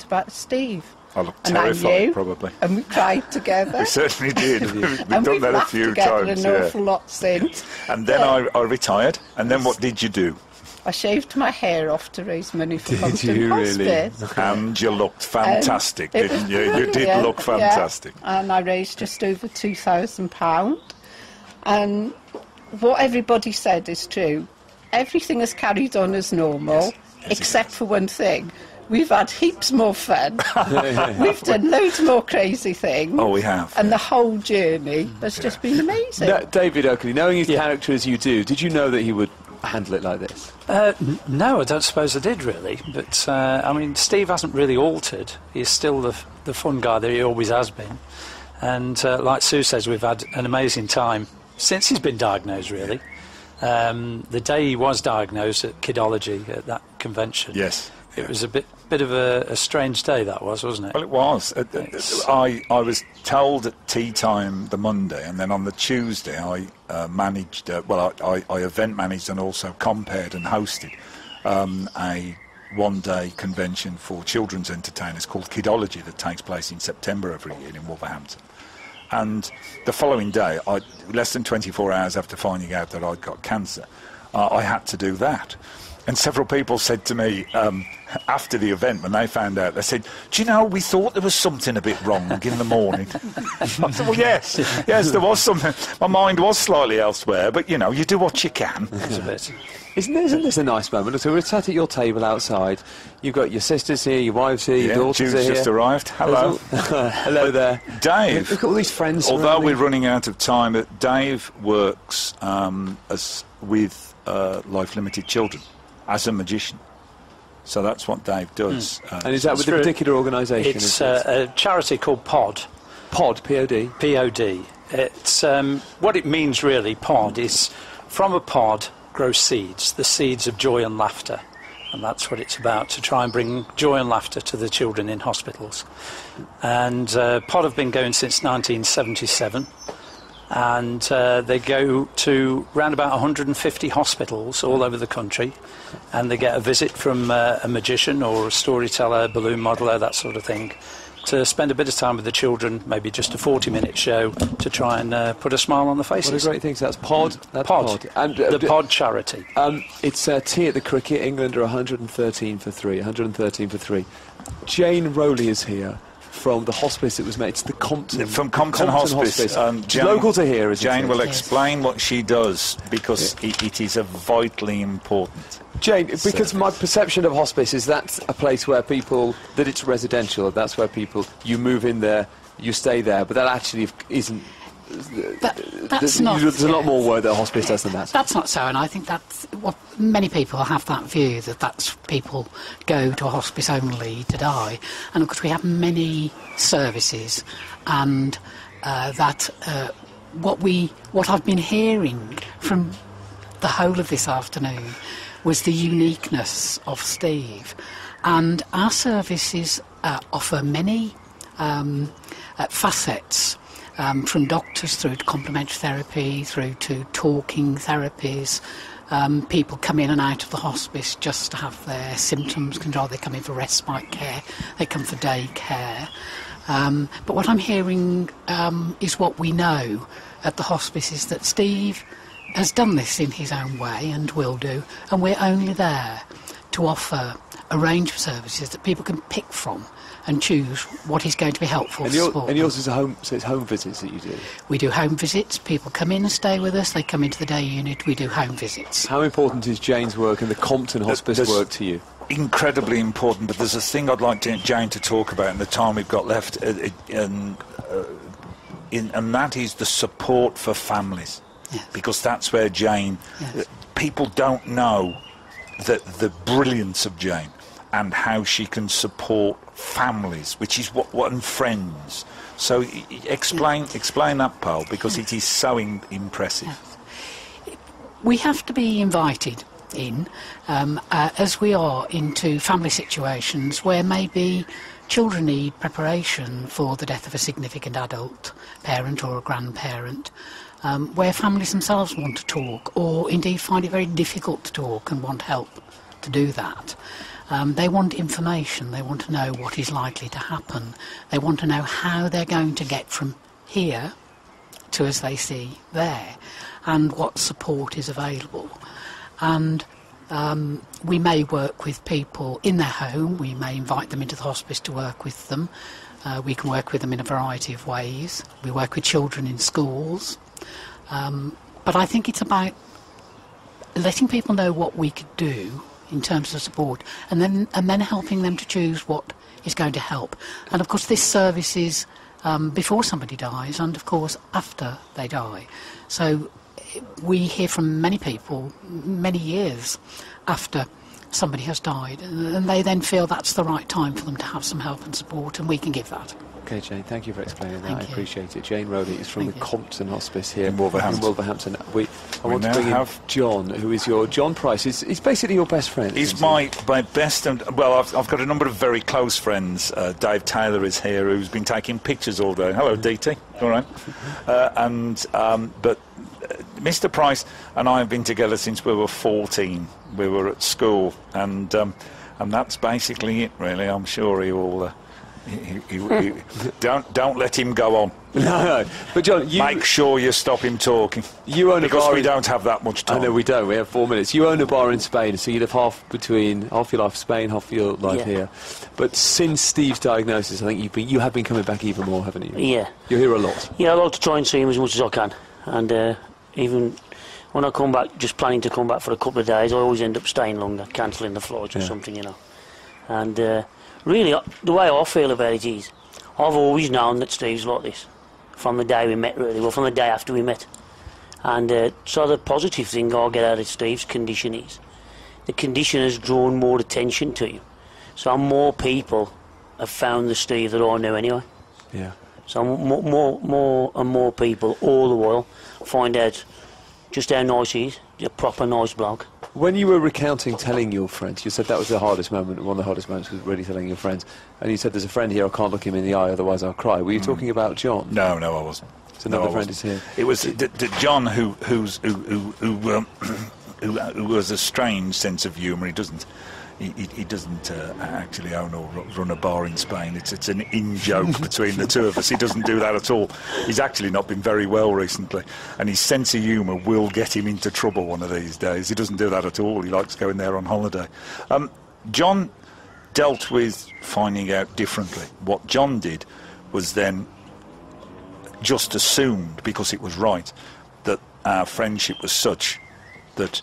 about Steve. I looked and terrified, I knew, probably. And we cried together. We certainly did. We've and done that a few times. We've an awful lot since. And then I retired. And then what did you do? I shaved my hair off to raise money for Hospice. Did you really? And you looked fantastic, didn't you? You did look fantastic. Yeah. And I raised just over £2,000. And what everybody said is true. Everything has carried on as normal, except for one thing. We've had heaps more fun. We've done loads more crazy things. Oh, we have. And the whole journey has just been amazing. David Oakley, knowing his character as you do, did you know that he would handle it like this? No, I don't suppose I did, really. But, I mean, Steve hasn't really altered. He's still the fun guy that he always has been. And like Sue says, we've had an amazing time since he's been diagnosed, really. The day he was diagnosed at Kidology, at that convention... Yes. It was a bit of a strange day, that was, wasn't it? Well, it was. I was told at tea time the Monday, and then on the Tuesday I managed, I event managed and also compared and hosted a one-day convention for children's entertainers called Kidology that takes place in September every year in Wolverhampton. And the following day, less than 24 hours after finding out that I'd got cancer, I had to do that. And several people said to me after the event, when they found out, they said, "Do you know, we thought there was something a bit wrong in the morning." I said, well, yes, there was something. My mind was slightly elsewhere, but, you know, you do what you can. It's a bit. Isn't this a nice moment? So we're sat at your table outside. You've got your sisters here, your wives here, your daughters Jude's here. just arrived. Hello. Hello there. Dave. Look at all these friends. Although we're running out of time, Dave works with Life Limited Children as a magician. So that's what Dave does. And is that with a particular organisation? It's a charity called POD. POD, P-O-D? P-O-D. It's, what it means really, POD, is from a pod grow seeds, the seeds of joy and laughter. And that's what it's about, to try and bring joy and laughter to the children in hospitals. And POD have been going since 1977. And they go to around about 150 hospitals all over the country, and they get a visit from a magician or a storyteller, balloon modeller, that sort of thing, to spend a bit of time with the children, maybe just a 40-minute show, to try and put a smile on the faces. What a great thing. So that's POD. That's POD. And, the POD charity. It's tea at the cricket. England are 113 for 3. 113 for 3. Jane Rowley is here. From the hospice it was made. It's the Compton. From Compton Hospice. Jane, local to here, isn't Jane it? will explain what she does, because it is a vitally important. Jane, because my perception of hospice is that's a place where people, that it's residential, that's where people, you move in there, you stay there, but that actually isn't. That's not. There's a lot more work that hospice does than that. That's not so, and I think that's what many people have, that view that that's people go to a hospice only to die. And of course, we have many services, and what I've been hearing from the whole of this afternoon was the uniqueness of Steve, and our services offer many facets. From doctors through to complementary therapy, through to talking therapies. People come in and out of the hospice just to have their symptoms controlled. They come in for respite care, they come for day care. But what I'm hearing is what we know at the hospice is that Steve has done this in his own way and will do, and we're only there to offer a range of services that people can pick from and choose what is going to be helpful And, to support them. yours is it's home visits that you do? We do home visits. People come in and stay with us. They come into the day unit. We do home visits. How important is Jane's work and the Compton Hospice work to you? Incredibly important, but there's a thing I'd like Jane to talk about in the time we've got left, and that is the support for families. Yes. Because that's where Jane... Yes. People don't know the brilliance of Jane and how she can support families, which is what and friends. So explain that, Paul, because it is so impressive. Yes. We have to be invited in, as we are, into family situations where maybe children need preparation for the death of a significant adult parent or a grandparent, where families themselves want to talk, or indeed find it very difficult to talk and want help to do that. They want information. They want to know what is likely to happen. They want to know how they're going to get from here to, as they see, there, and what support is available. And we may work with people in their home. We may invite them into the hospice to work with them. We can work with them in a variety of ways. We work with children in schools. But I think it's about letting people know what we could do in terms of support, and then helping them to choose what is going to help. And of course this service is before somebody dies, and of course after they die. So we hear from many people many years after somebody has died, and they then feel that's the right time for them to have some help and support, and we can give that. Okay, Jane, thank you for explaining that. I Thank you. appreciate it. Jane Rowley is from the Compton Hospice here In Wolverhampton. I want to bring in John, who is John Price. He's basically your best friend. He's my best, and well, I've got a number of very close friends. Dave Taylor is here, who's been taking pictures all day. Hello, DT. All right. But Mr. Price and I have been together since we were 14. We were at school, and that's basically it, really. I'm sure he will. Don't let him go on. No. But John, make sure you stop him talking. You own a bar. Because we don't have that much time. I know we don't. We have 4 minutes. You own a bar in Spain, so you live half your life in Spain, half your life here. But since Steve's diagnosis, I think you have been coming back even more, haven't you? Yeah. You're here a lot. Yeah, I like to try and see him as much as I can, and even when I come back, just planning to come back for a couple of days, I always end up staying longer, cancelling the flights or something, And really, the way I feel about it is, I've always known that Steve's like this, from the day we met, really, well, from the day after we met. And so the positive thing I get out of Steve's condition is, the condition has drawn more attention to you. So more people have found the Steve that I knew anyway. Yeah. So more and more people all the while find out just how nice he is, a proper nice bloke. When you were recounting telling your friends, you said that was the hardest moment, one of the hardest moments was really telling your friends, and you said there's a friend here, I can't look him in the eye, otherwise I'll cry. Were you talking about John? No, I wasn't. So another friend is here. It was John who has a strange sense of humour. He doesn't actually own or run a bar in Spain. It's an in-joke between the two of us. He doesn't do that at all. He's actually not been very well recently, and his sense of humour will get him into trouble one of these days. He doesn't do that at all. He likes going there on holiday. John dealt with finding out differently. What John did was then just assumed, because it was right, that our friendship was such that,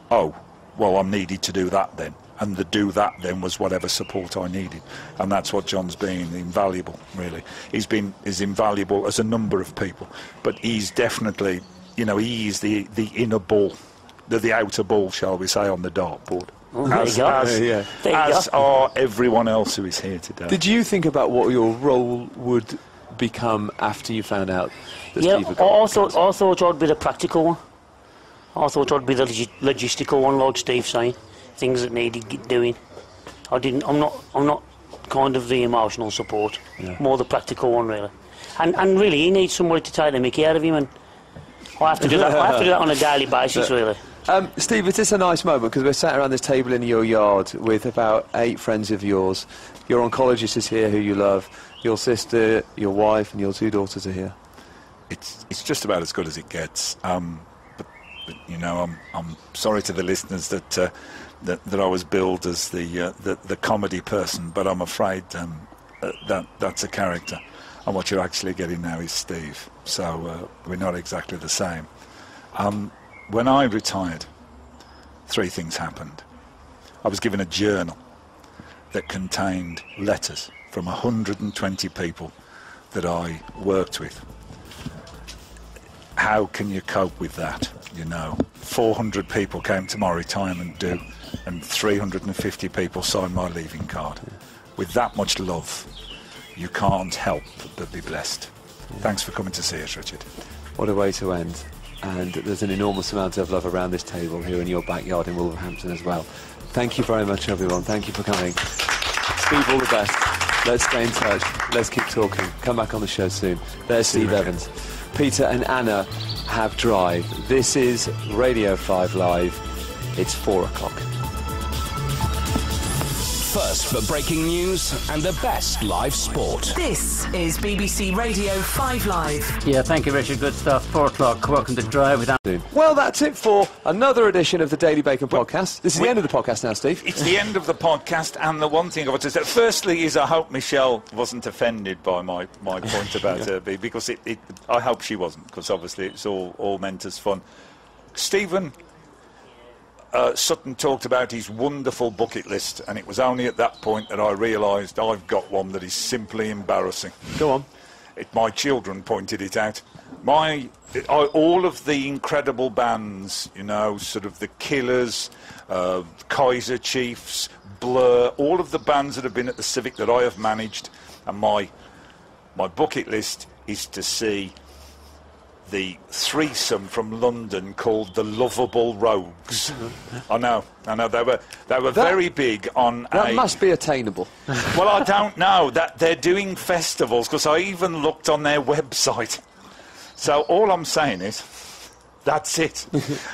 oh, well, I'm needed to do that then. And the do that then was whatever support I needed. And that's what John's been, invaluable, really. He's invaluable as a number of people. But he's definitely, he is the inner ball, the outer ball, shall we say, on the dartboard. As are everyone else who is here today. Did you think about what your role would become after you found out that Steve had I thought I'd be the practical one. I thought I'd be the logistical one, like Steve's saying. Things that needed doing. I'm not kind of the emotional support, more the practical one, really. And really, he needs somebody to take the mickey out of him, and I have to do that. I have to do that on a daily basis, really. Steve, is this a nice moment? Because we're sat around this table in your yard with about 8 friends of yours. Your oncologist is here, who you love. Your sister, your wife, and your 2 daughters are here. It's just about as good as it gets. But I'm sorry to the listeners that I was billed as the comedy person, but I'm afraid that's a character, and what you're actually getting now is Steve. So we're not exactly the same. When I retired, 3 things happened. I was given a journal that contained letters from 120 people that I worked with. How can you cope with that? 400 people came to my retirement do, and 350 people signed my leaving card. With that much love, you can't help but be blessed. Thanks for coming to see us, Richard. What a way to end. And there's an enormous amount of love around this table here in your backyard in Wolverhampton as well. Thank you very much, everyone. Thank you for coming. Steve, all the best. Let's stay in touch. Let's keep talking. Come back on the show soon. There's Steve Evans. Peter and Anna have Drive. This is Radio 5 Live. It's 4 o'clock. First for breaking news and the best live sport. This is BBC Radio 5 Live. Yeah, thank you, Richard. Good stuff. 4 o'clock. Welcome to Drive with Anna. Well, that's it for another edition of the Daily Bacon podcast. This is the end of the podcast now, Steve. It's the end of the podcast, and the one thing I want to say, firstly, is I hope Michelle wasn't offended by my point about her, because I hope she wasn't, because obviously it's all meant as fun. Stephen Sutton talked about his wonderful bucket list, and it was only at that point that I realised I've got one that is simply embarrassing. Go on. My children pointed it out. All of the incredible bands, sort of the Killers, Kaiser Chiefs, Blur, all of the bands that have been at the Civic that I have managed, and my bucket list is to see the threesome from London called the Lovable Rogues. I know. They were very big on. That must be attainable. Well, I don't know. That they're doing festivals, because I even looked on their website. So all I'm saying is, that's it.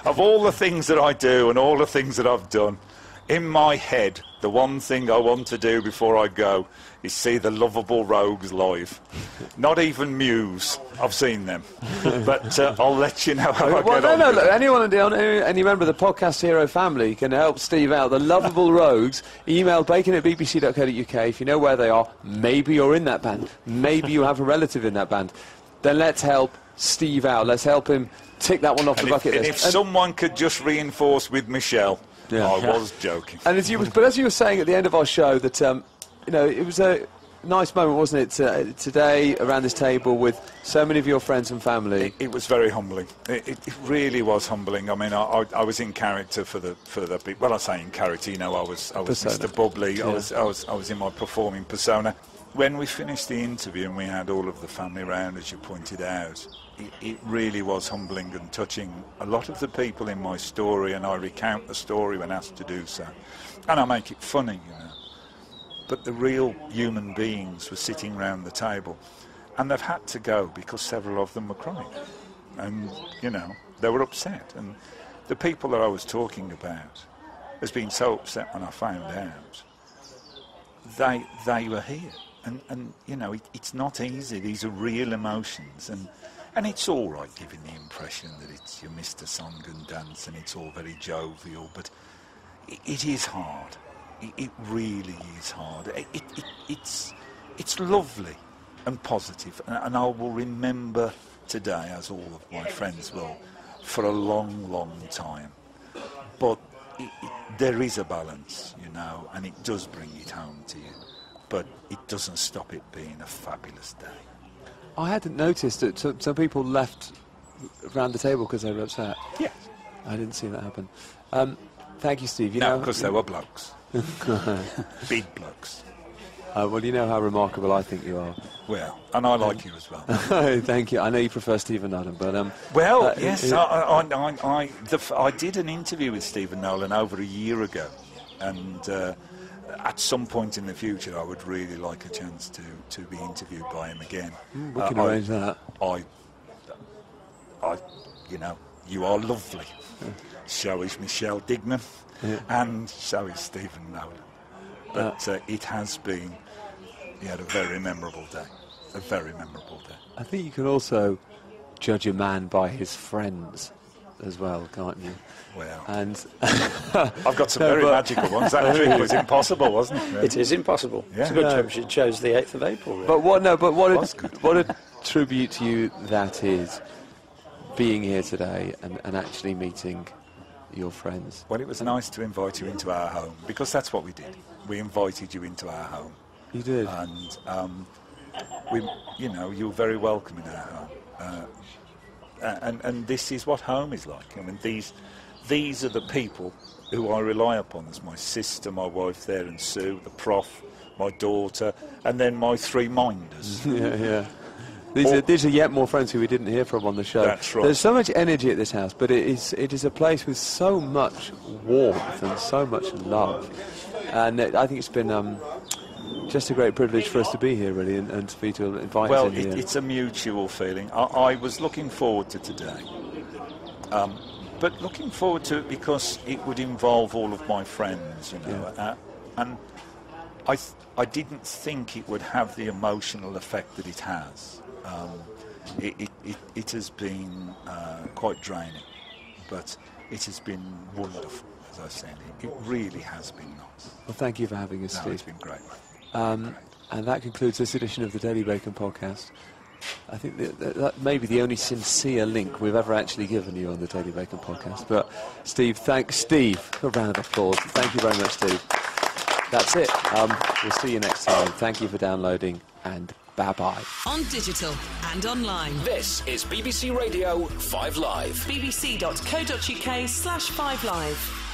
Of all the things that I do and all the things that I've done, in my head, the one thing I want to do before I go is see the Lovable Rogues live. Not even Muse. I've seen them. But I'll let you know how I get on. Look, any member of the Podcast Hero family can help Steve out. The Lovable Rogues, email bacon@bbc.co.uk. If you know where they are, maybe you're in that band. Maybe you have a relative in that band. Then let's help Steve out. Let's help him tick that one off the bucket list. If someone could just reinforce with Michelle. Yeah. I was joking. And as you were saying at the end of our show that it was a nice moment, wasn't it, today around this table with so many of your friends and family. It was very humbling. It really was humbling. I mean, I was in character for the people. Well, I say in character. I was Mr. Bubbly. Yeah. I was in my performing persona. When we finished the interview and we had all of the family round, as you pointed out, it really was humbling and touching. A lot of the people in my story, and I recount the story when asked to do so, and I make it funny, but the real human beings were sitting round the table, and they've had to go because several of them were crying, and they were upset. And the people that I was talking about has been so upset when I found out they were here. And it's not easy. These are real emotions, and it's all right giving the impression that it's your Mr. Song and Dance and it's all very jovial, but it is hard. It really is hard. It's lovely and positive, and I will remember today, as all of my friends will, for a long, long time. But there is a balance, and it does bring it home to you. But it doesn't stop it being a fabulous day. I hadn't noticed that some people left around the table because they were upset. Yes. I didn't see that happen. Thank you, Steve. Because they were blokes. Big blokes. Well, you know how remarkable I think you are. Well, and I like you as well. Thank you. I know you prefer Stephen Nolan, but... yes, I did an interview with Stephen Nolan over a year ago, and... at some point in the future, I would really like a chance to be interviewed by him again. We can arrange that. You are lovely. So is Michelle Dignan, and so is Stephen Nolan. But it has been, a very memorable day. A very memorable day. I think you can also judge a man by his friends. as well, can't you? Well, and I've got some very magical ones. That trick was impossible, wasn't it? It is impossible. Yeah. It's a good job she chose the 8th of April. Really. But what a tribute to you that is, being here today and actually meeting your friends. Well, it was nice to invite you into our home, because that's what we did. We invited you into our home. You did. And you were very welcome in our home. And this is what home is like. I mean, these are the people who I rely upon. There's my sister, my wife there, and Sue, the prof, my daughter, and then my 3 minders. Yeah. These are yet more friends who we didn't hear from on the show. That's right. There's so much energy at this house, but it is a place with so much warmth and so much love. And I think it's been just a great privilege for us to be here, really, and for you to invite us in here. Well, it's a mutual feeling. I was looking forward to today. But looking forward to it because it would involve all of my friends, and I didn't think it would have the emotional effect that it has. It has been quite draining, but it has been wonderful, as I said. It really has been nice. Well, thank you for having us, Steve. It's been great. And that concludes this edition of the Daily Bacon podcast. I think that may be the only sincere link we've ever actually given you on the Daily Bacon podcast. But Steve, a round of applause. Thank you very much, Steve. That's it. We'll see you next time. Thank you for downloading, and bye-bye. On digital and online. This is BBC Radio 5 Live. bbc.co.uk/5live.